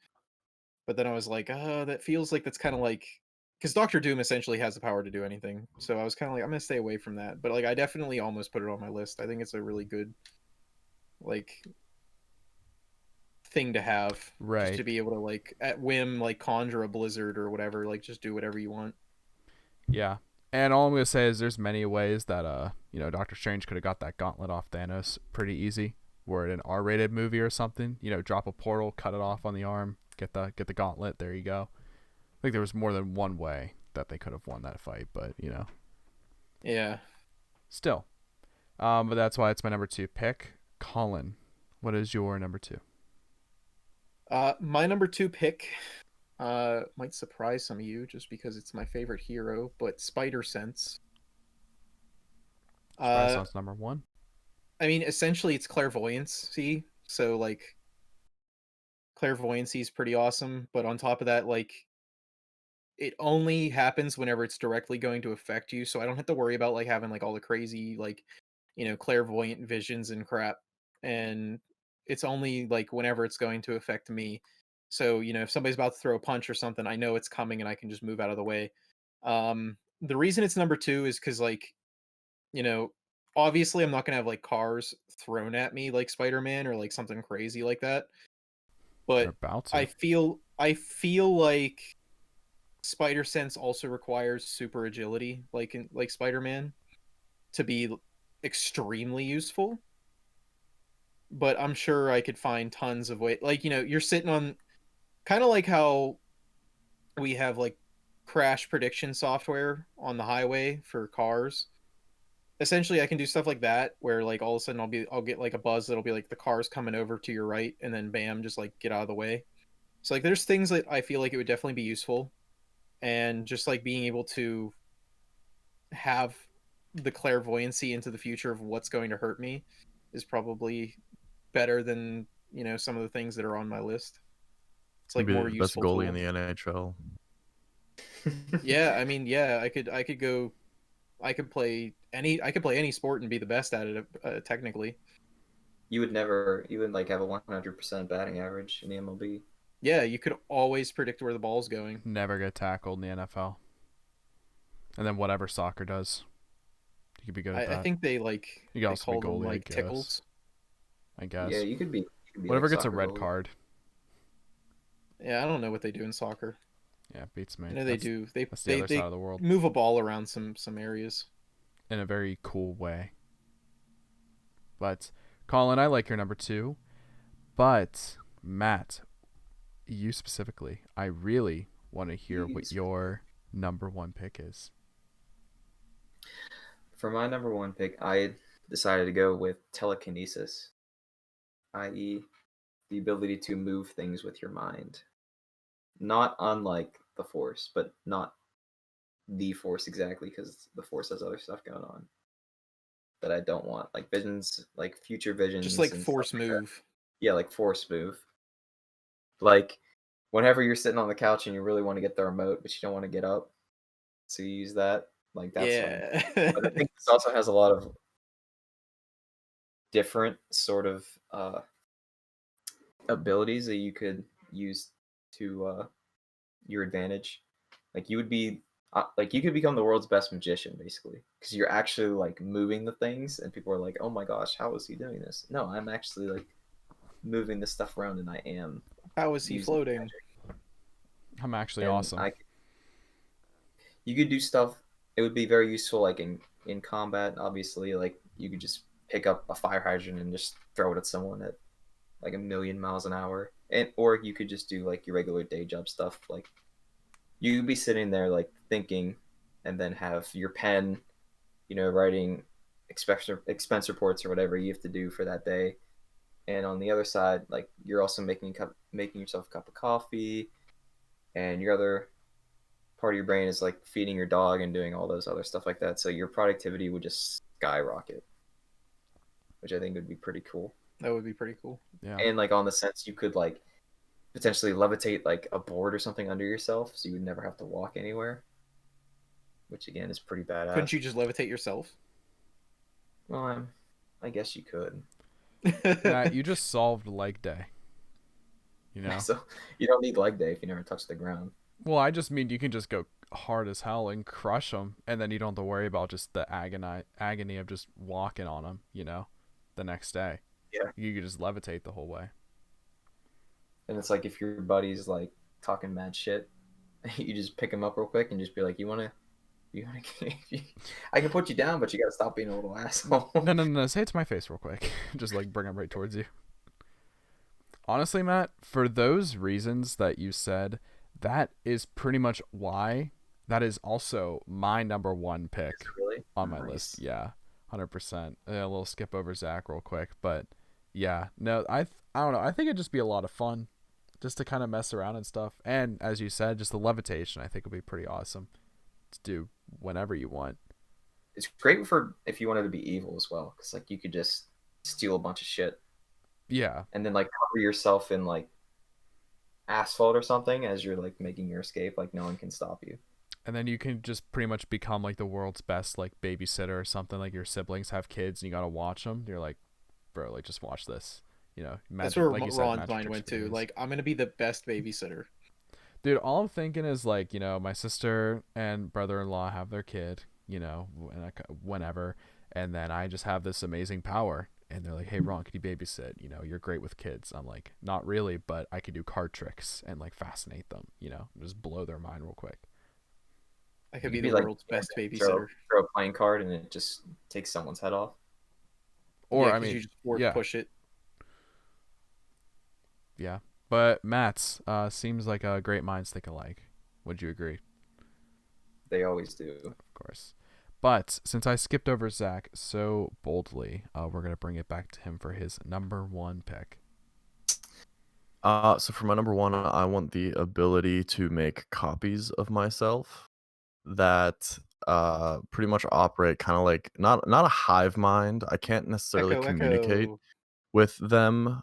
D: But then I was like, that feels like that's kind of like, because Doctor Doom essentially has the power to do anything. So I was kind of like, I'm gonna stay away from that. But like, I definitely almost put it on my list. I think it's a really good like thing to have, just
A: right,
D: to be able to like at whim like conjure a blizzard or whatever, like just do whatever you want.
A: yeah. And all I'm gonna say is there's many ways that Doctor Strange could have got that gauntlet off Thanos pretty easy. Were it an R-rated movie or something, drop a portal, cut it off on the arm, get the gauntlet. There you go. I think there was more than one way that they could have won that fight, but
D: Yeah.
A: still. But that's why it's my number 2 pick. Colin, what is your number 2?
D: My number 2 pick might surprise some of you just because it's my favorite hero, but Spider Sense.
A: Renaissance number 1.
D: I mean, essentially it's clairvoyancy. So like clairvoyancy is pretty awesome, but on top of that, like it only happens whenever it's directly going to affect you. So I don't have to worry about like having like all the crazy like, clairvoyant visions and crap. And it's only like whenever it's going to affect me. So, if somebody's about to throw a punch or something, I know it's coming and I can just move out of the way. The reason it's number 2 is because like, you know, obviously I'm not gonna have like cars thrown at me like Spider-Man or like something crazy like that.
A: You're
D: But
A: about
D: I
A: to.
D: feel like Spider Sense also requires super agility, like Spider-Man, to be extremely useful. But I'm sure I could find tons of ways. Like, you're sitting on kind of like how we have like crash prediction software on the highway for cars. Essentially, I can do stuff like that where like all of a sudden I'll get like a buzz that'll be like the car's coming over to your right, and then bam, just like get out of the way. So like there's things that I feel like it would definitely be useful, and just like being able to have the clairvoyancy into the future of what's going to hurt me is probably better than some of the things that are on my list. It's
B: You'd
D: like
B: be
D: more
B: the best
D: useful
B: goalie
D: tool.
B: in the NHL.
D: Yeah, I mean, yeah, I could play any sport and be the best at it, technically.
C: You would like have a 100% batting average in the MLB.
D: Yeah, you could always predict where the ball's going.
A: Never get tackled in the NFL. And then whatever soccer does, you could be good at
D: I
A: that.
D: think they
A: You could also be
D: call them
A: goalie, I
D: like
A: guess.
D: tickles.
A: I guess.
C: Yeah, you could be
A: Whatever
C: like
A: gets a
C: soccer
A: red
C: goalie.
A: card.
D: Yeah, I don't know what they do in soccer.
A: Yeah, beats me.
D: I know they do.
A: That's the other side of the world
D: move a ball around some areas.
A: in a very cool way. But Colin, I like your number 2. But Matt, you specifically, I really want to hear what your number 1 pick is.
C: For my number 1 pick, I decided to go with telekinesis, i.e., the ability to move things with your mind. Not unlike the Force, but not the Force exactly, because the Force has other stuff going on that I don't want, like visions, like future visions,
D: Just like
C: and
D: force
C: stuff like that.
D: move.
C: Yeah, like Force move. Like whenever you're sitting on the couch and you really want to get the remote, but you don't want to get up, so you use that. Like that's fun.
D: Yeah.
C: But I think this also has a lot of different sort of abilities that you could use to your advantage. Like you would be like you could become the world's best magician basically, because you're actually like moving the things and people are like, oh my gosh, how is he doing this? No, I'm actually like moving this stuff around and I am
D: How is he
C: using
D: floating?
C: magic.
A: I'm actually
C: And
A: awesome.
C: you could do stuff. It would be very useful like in combat, obviously. Like you could just pick up a fire hydrant and just throw it at someone at like 1,000,000 miles an hour, and or you could just do like your regular day job stuff. Like you could be sitting there like thinking, and then have your pen, writing expense reports or whatever you have to do for that day. And on the other side, like you're also making yourself a cup of coffee, and your other part of your brain is like feeding your dog and doing all those other stuff like that. So your productivity would just skyrocket, which I think would be pretty cool.
D: That would be pretty cool.
A: Yeah.
C: And like on the sense you could like potentially levitate like a board or something under yourself, so you would never have to walk anywhere. Which again is pretty badass.
D: Couldn't you just levitate yourself?
C: Well, I guess you could.
A: Matt, you just solved leg day. You know?
C: So you don't need leg day if you never touch the ground.
A: Well, I just mean you can just go hard as hell and crush them, and then you don't have to worry about just the agony of just walking on them, you know, the next day.
C: Yeah.
A: You could just levitate the whole way.
C: And it's like if your buddy's like talking mad shit, you just pick him up real quick and just be like, you wanna I can put you down, but you gotta stop being a little asshole.
A: No. Say it to my face real quick. Just like bring him right towards you. Honestly, Matt, for those reasons that you said, that is pretty much why that is also my number one pick
C: Really?
A: on my
C: Nice.
A: list. Yeah, 100%. A little skip over Zach real quick, but yeah, no, I don't know. I think it'd just be a lot of fun, just to kind of mess around and stuff. And as you said, just the levitation, I think would be pretty awesome to do whenever you want.
C: It's great for if you wanted to be evil as well, because like you could just steal a bunch of shit
A: Yeah,
C: and then like cover yourself in like asphalt or something as you're like making your escape. Like no one can stop you.
A: and then you can just pretty much become like the world's best like babysitter or something. Like your siblings have kids and you gotta watch them. You're like, bro, like just watch this. You know,
D: That's where
A: like you said,
D: Ron's
A: magic
D: mind
A: tricks
D: went
A: for
D: to.
A: days.
D: Like, I'm gonna be the best babysitter.
A: Dude, all I'm thinking is like, you know, my sister and brother-in-law have their kid, you know, whenever, and then I just have this amazing power, and they're like, "Hey, Ron, could you babysit? You know, you're great with kids." I'm like, "Not really, but I could do card tricks and like fascinate them, you know, just blow their mind real quick."
D: I could
C: You
D: be
C: could
D: the
C: like,
D: world's best
C: throw,
D: babysitter.
C: throw a playing card and it just takes someone's head off.
A: Or
D: Yeah,
A: I
D: 'cause
A: mean,
D: you just forward
A: yeah,
D: push it.
A: yeah. But Matt's seems like great minds think alike. Would you agree?
C: They always do.
A: Of course. But since I skipped over Zach so boldly, we're gonna bring it back to him for his number one pick.
B: So for my number one, I want the ability to make copies of myself that pretty much operate kind of like not a hive mind. I can't necessarily communicate
D: Echo.
B: with them,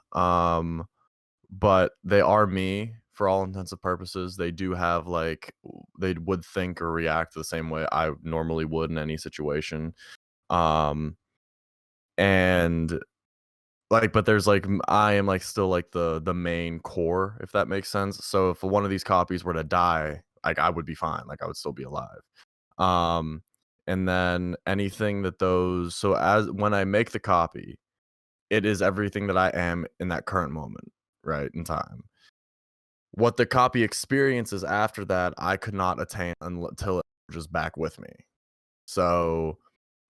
B: but they are me for all intents and purposes. They do have like they would think or react the same way I normally would in any situation. And like, but there's like I am like still like the main core, if that makes sense. So if one of these copies were to die, like I would be fine. Like I would still be alive. Um, and then anything that those so as when I make the copy, it is everything that I am in that current moment, right, in time. What the copy experiences after that, I could not attain until it was just back with me. So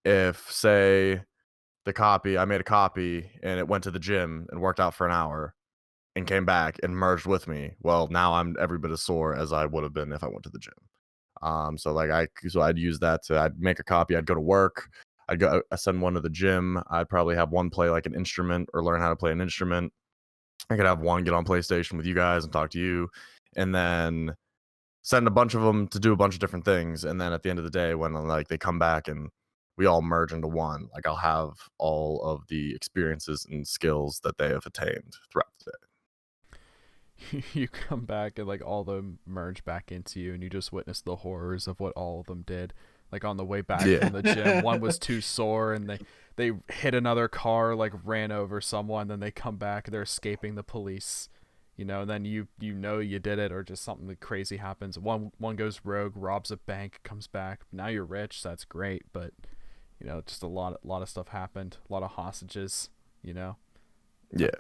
B: if say I made a copy and it went to the gym and worked out for an hour and came back and merged with me. Well, now I'm every bit as sore as I would have been if I went to the gym. So I'd use that I'd make a copy, I'd go to work, I send one to the gym, I'd probably have one play like an instrument or learn how to play an instrument. I could have one get on PlayStation with you guys and talk to you, and then send a bunch of them to do a bunch of different things. And then at the end of the day, when like they come back and we all merge into one, like I'll have all of the experiences and skills that they have attained throughout the day.
A: You come back and like all of them merge back into you, and you just witness the horrors of what all of them did. Like on the way back from the gym, one was too sore and they hit another car, like ran over someone, then they come back, they're escaping the police, you know, and then you know you did it, or just something crazy happens. One goes rogue, robs a bank, comes back. Now you're rich, so that's great, but you know, just a lot of stuff happened, a lot of hostages, you know. Yeah.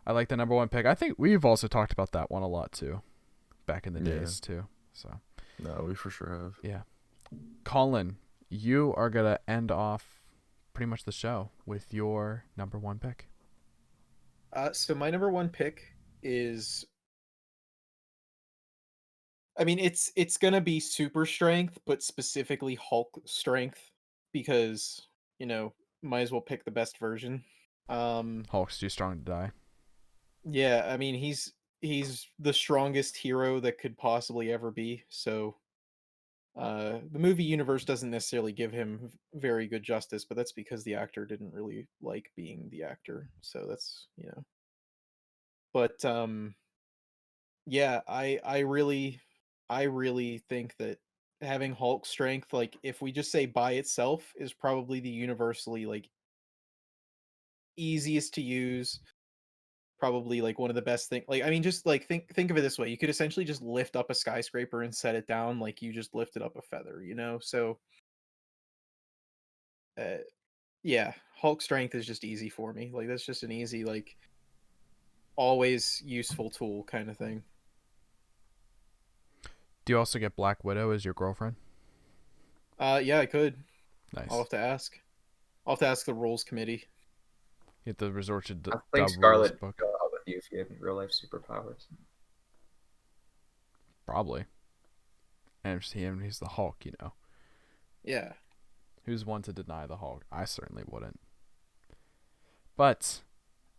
A: I like the number one pick. I think we've also talked about that one a lot too, back in the days too. So
B: no, we for sure have.
A: Yeah. Colin, you are gonna end off pretty much the show with your number one pick.
D: So my number one pick is, I mean, it's gonna be super strength, but specifically Hulk strength. because might as well pick the best version.
A: Hulk's too strong to die.
D: Yeah, I mean he's the strongest hero that could possibly ever be. So the movie universe doesn't necessarily give him very good justice, but that's because the actor didn't really like being the actor. So that's But yeah, I really think that having Hulk strength, like if we just say by itself, is probably the universally like easiest to use, probably like one of the best thing. Like I mean, just like think of it this way: you could essentially just lift up a skyscraper and set it down like you just lifted up a feather, So uh, yeah, Hulk strength is just easy for me. Like that's just an easy like always useful tool kind of thing.
A: Do you also get Black Widow as your girlfriend?
D: Yeah, I could.
A: Nice.
D: I'll have to ask. I'll have to ask the rules committee.
A: You have to resort to
C: I think
A: dub
C: Scarlet
A: rules book.
C: would go out with you if you had real life superpowers.
A: Probably. And he's the Hulk,
D: Yeah.
A: Who's one to deny the Hulk? I certainly wouldn't. But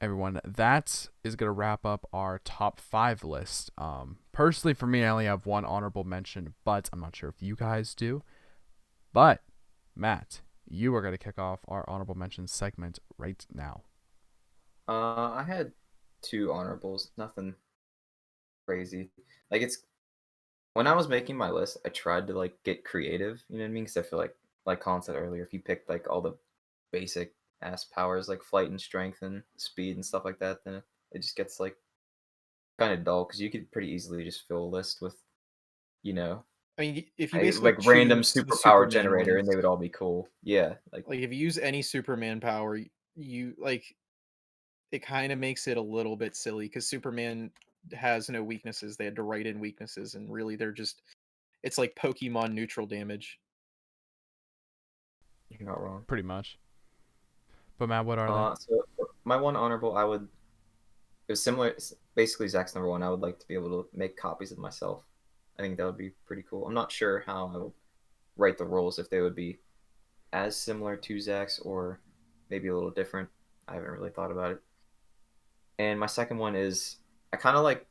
A: everyone, that is gonna wrap up our top 5 list. Personally, for me, I only have one honorable mention, but I'm not sure if you guys do. But Matt, you are gonna kick off our honorable mention segment right now.
C: I had 2 honorables, nothing crazy. Like it's when I was making my list, I tried to like get creative. You know what I mean? Because I feel like Colin said earlier, if you picked like all the basic ass powers like flight and strength and speed and stuff like that, then it just gets like kind of dull because you could pretty easily just fill a list with, you know,
D: I mean, if you basically
C: like random
D: choose the
C: superpower
D: Superman
C: generator and
D: ones,
C: they would all be cool. Yeah, like
D: like if you use any Superman power, you like it kind of makes it a little bit silly because Superman has no weaknesses. They had to write in weaknesses, and really they're just it's like Pokemon neutral damage.
C: you're not wrong.
A: Pretty much. But Matt, what are they?
C: So my one honorable, it was similar, basically Zach's number one. I would like to be able to make copies of myself. I think that would be pretty cool. I'm not sure how I would write the rules, if they would be as similar to Zach's or maybe a little different. I haven't really thought about it. And my second one is I kind of like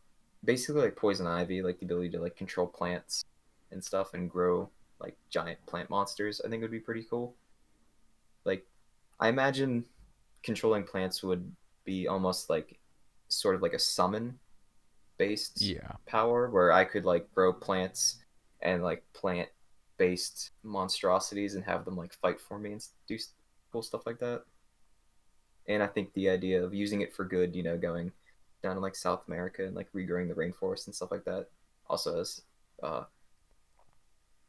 C: basically like poison ivy, like the ability to like control plants and stuff and grow like giant plant monsters. I think would be pretty cool. Like I imagine controlling plants would be almost like sort of like a summon based
A: Yeah.
C: power where I could like grow plants and like plant based monstrosities and have them like fight for me and do cool stuff like that. And I think the idea of using it for good, going down to like South America and like regrowing the rainforest and stuff like that, also has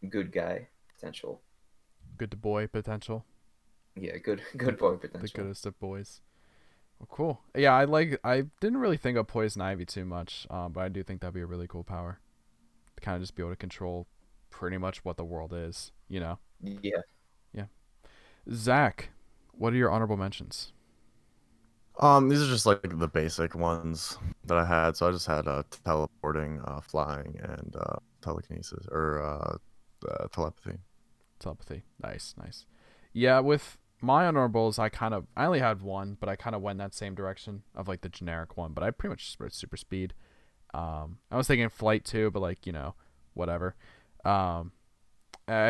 C: good guy potential.
A: Good to boy potential.
C: Yeah, good boy potential.
A: The goodest of boys. Well, cool. Yeah, I didn't really think of poison ivy too much, but I do think that'd be a really cool power. To kind of just be able to control pretty much what the world is,
C: Yeah.
A: Yeah. Zach, what are your honorable mentions?
B: These are just like the basic ones that I had. So I just had teleporting, flying, and telekinesis or telepathy.
A: Telepathy. Nice. Yeah, with my honorables, I only had one, but I kind of went that same direction of like the generic one, but I pretty much just wrote super speed. I was thinking flight too, but like, whatever. I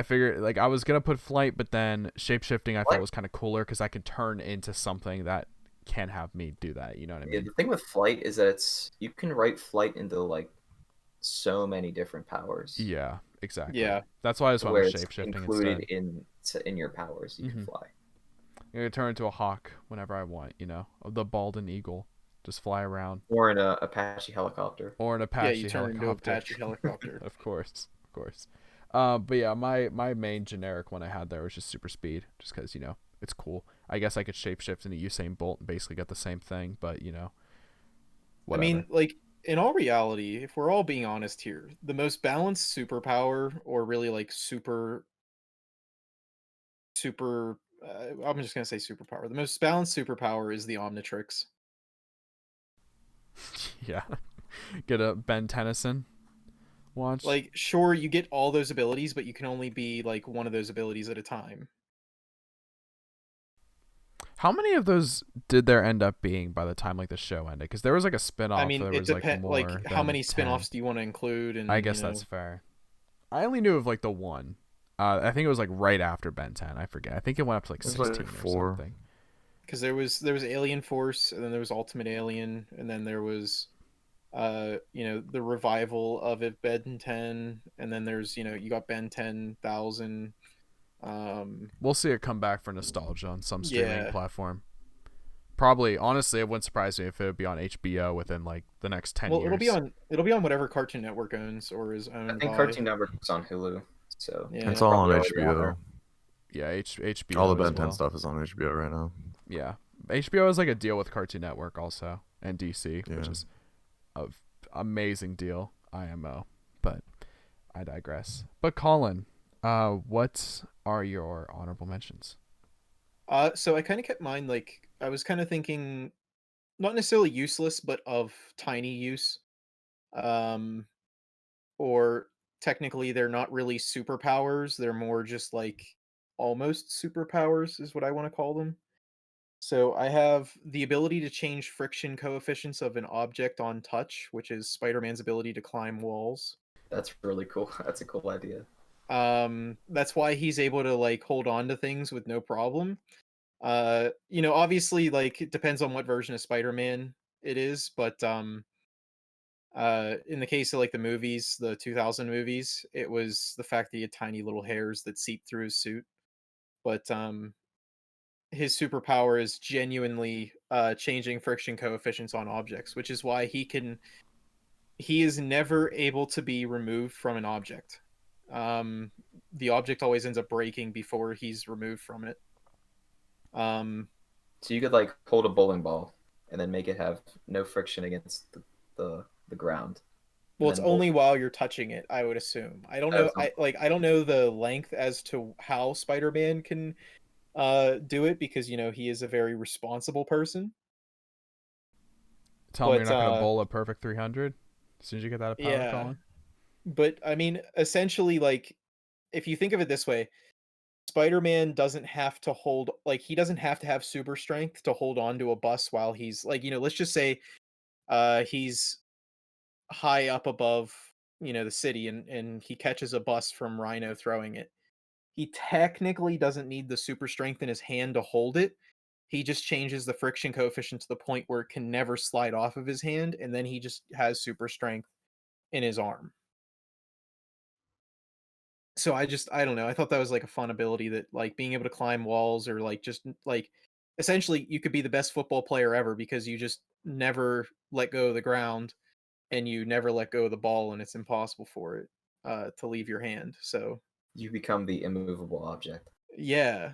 A: figured like I was going to put flight, but then shapeshifting I thought was kind of cooler because I could turn into something that can have me do that. You know what I mean?
C: Yeah, the thing with flight is that you can write flight into like so many different powers.
A: Yeah, exactly.
D: Yeah.
A: That's why I just went
C: Where
A: with
C: it's
A: shapeshifting
C: included
A: instead.
C: in your powers, you can fly.
A: I'm going to turn into a hawk whenever I want, the balding eagle. Just fly around.
C: Or in a Apache helicopter.
A: Or an Apache
D: Yeah, you turn into Apache helicopter.
A: Of course. But yeah, my main generic one I had there was just super speed, just because it's cool. I guess I could shapeshift into Usain Bolt and basically get the same thing, but whatever.
D: I mean, like in all reality, if we're all being honest here, the most balanced superpower, or really like super, I'm just gonna say superpower. The most balanced superpower is the Omnitrix.
A: Yeah, get a Ben Tennyson watch.
D: Like, sure, you get all those abilities, but you can only be like one of those abilities at a time.
A: How many of those did there end up being by the time like the show ended? Because there was like a spin-off.
D: I mean,
A: There
D: it
A: was like
D: depends.
A: more
D: Like, how
A: than
D: many
A: 10.
D: spin-offs do you want to include? And
A: I guess that's fair. I only knew of like the one. I think it was like right after Ben 10. I forget. I think it went up to like
B: It was
A: 16
B: like
A: or
B: 4.
A: something.
D: because there was Alien Force, and then there was Ultimate Alien, and then there was the revival of it, Ben 10, and then there's you got Ben 10,000.
A: We'll see it come back for nostalgia on some streaming
D: Yeah.
A: platform. Probably, honestly, it wouldn't surprise me if it would be on HBO within like the next 10
D: Well,
A: years.
D: it'll be on whatever Cartoon Network owns or is owned
C: I think
D: by.
C: Cartoon Network's on Hulu, so
D: Yeah.
B: It's all on
C: probably already on
B: HBO.
C: there.
A: Yeah, HBO.
B: All the
A: as
B: Ben 10
A: well.
B: stuff is on HBO right now.
A: Yeah, HBO has like a deal with Cartoon Network also and DC, which
B: Yeah.
A: is an amazing deal. IMO, but I digress. But Colin, what are your honorable mentions?
D: So I kind of kept mine like I was kind of thinking, not necessarily useless, but of tiny use. Um, or technically they're not really superpowers, they're more just like almost superpowers is what I want to call them. So I have the ability to change friction coefficients of an object on touch, which is Spider-Man's ability to climb walls.
C: That's really cool. That's a cool idea.
D: That's why he's able to like hold on to things with no problem. Obviously like it depends on what version of Spider-Man it is, but in the case of like the movies, the 2000 movies, it was the fact that he had tiny little hairs that seep through his suit. But his superpower is genuinely changing friction coefficients on objects, which is why he is never able to be removed from an object. The object always ends up breaking before he's removed from it.
C: So you could like hold a bowling ball and then make it have no friction against the ground.
D: Well,
C: And
D: it's
C: then bowl-
D: only while you're touching it, I would assume. I don't know. I don't know the length as to how Spider-Man can do it because he is a very responsible person.
A: Tell me
D: But
A: you're not gonna bowl a perfect 300 as soon as you get that power,
D: yeah,
A: Colin.
D: but I mean, essentially, like if you think of it this way, Spider-Man doesn't have to hold like he doesn't have to have super strength to hold on to a bus while he's like let's just say he's high up above the city and he catches a bus from Rhino throwing it. He technically doesn't need the super strength in his hand to hold it. He just changes the friction coefficient to the point where it can never slide off of his hand, and then he just has super strength in his arm. So I don't know. I thought that was like a fun ability that like being able to climb walls or like just like essentially you could be the best football player ever because you just never let go of the ground and you never let go of the ball and it's impossible for it to leave your hand. So
C: you become the immovable object.
D: yeah.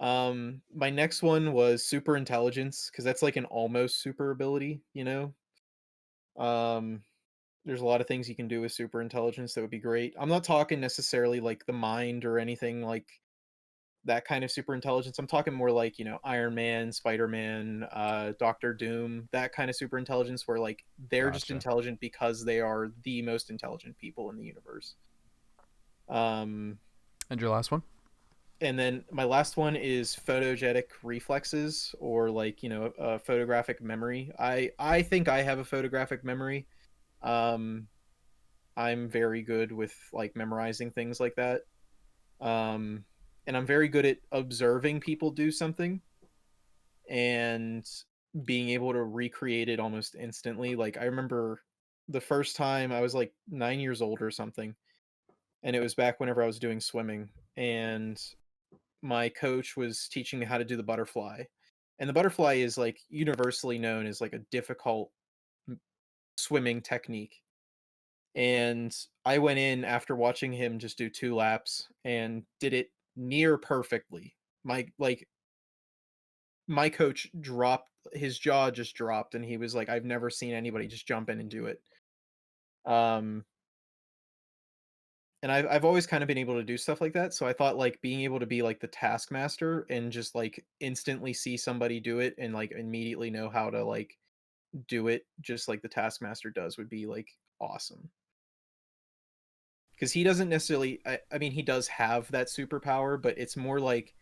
D: My next one was super intelligence because that's like an almost super ability, Um, there's a lot of things you can do with super intelligence that would be great. I'm not talking necessarily like the mind or anything like that kind of super intelligence. I'm talking more like, Iron Man, Spider-Man, Doctor Doom, that kind of super intelligence where like they're just
A: Gotcha.
D: intelligent because they are the most intelligent people in the universe.
A: And your last one?
D: And then my last one is photogenic reflexes or like, photographic memory. I think I have a photographic memory. I'm very good with like memorizing things like that. And I'm very good at observing people do something and being able to recreate it almost instantly. Like I remember the first time I was like 9 years old or something, and it was back whenever I was doing swimming, and my coach was teaching me how to do the butterfly. And the butterfly is like universally known as like a difficult swimming technique. And I went in after watching him just do 2 laps and did it near perfectly. My coach dropped his jaw just dropped and he was like, I've never seen anybody just jump in and do it. Um and I've always kind of been able to do stuff like that. So I thought like being able to be like the taskmaster and just like instantly see somebody do it and like immediately know how to like do it just like the taskmaster does would be like awesome. Because he doesn't necessarily I mean he does have that superpower, but it's more like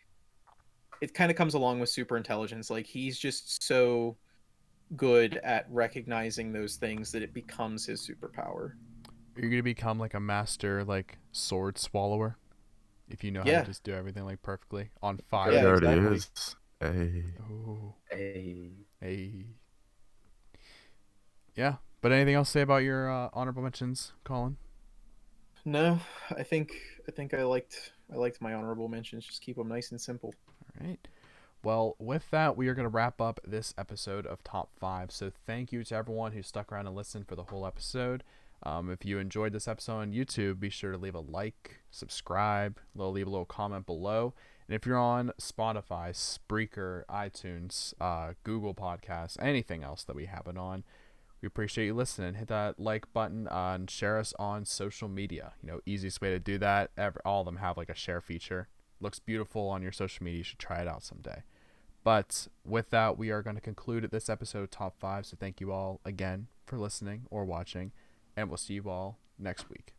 D: it kind of comes along with super intelligence. Like he's just so good at recognizing those things that it becomes his superpower.
A: You're gonna become like a master like sword swallower if you know how
D: Yeah.
A: to just do everything like perfectly on
B: He
A: fire.
D: Yeah,
B: already
D: exactly.
B: is. Hey.
A: Ooh,
C: Hey.
A: hey. Yeah, but anything else to say about your honorable mentions, Colin?
D: No, I think I liked my honorable mentions. Just keep them nice and simple.
A: All right. Well, with that, we are going to wrap up this episode of Top 5. So thank you to everyone who stuck around and listened for the whole episode. If you enjoyed this episode on YouTube, be sure to leave a like, subscribe, leave a little comment below. And if you're on Spotify, Spreaker, iTunes, Google Podcasts, anything else that we have it on, we appreciate you listening. Hit that like button and share us on social media. Easiest way to do that. All of them have like a share feature. Looks beautiful on your social media. You should try it out someday. But with that, we are going to conclude this episode of Top 5. So thank you all again for listening or watching. And we'll see you all next week.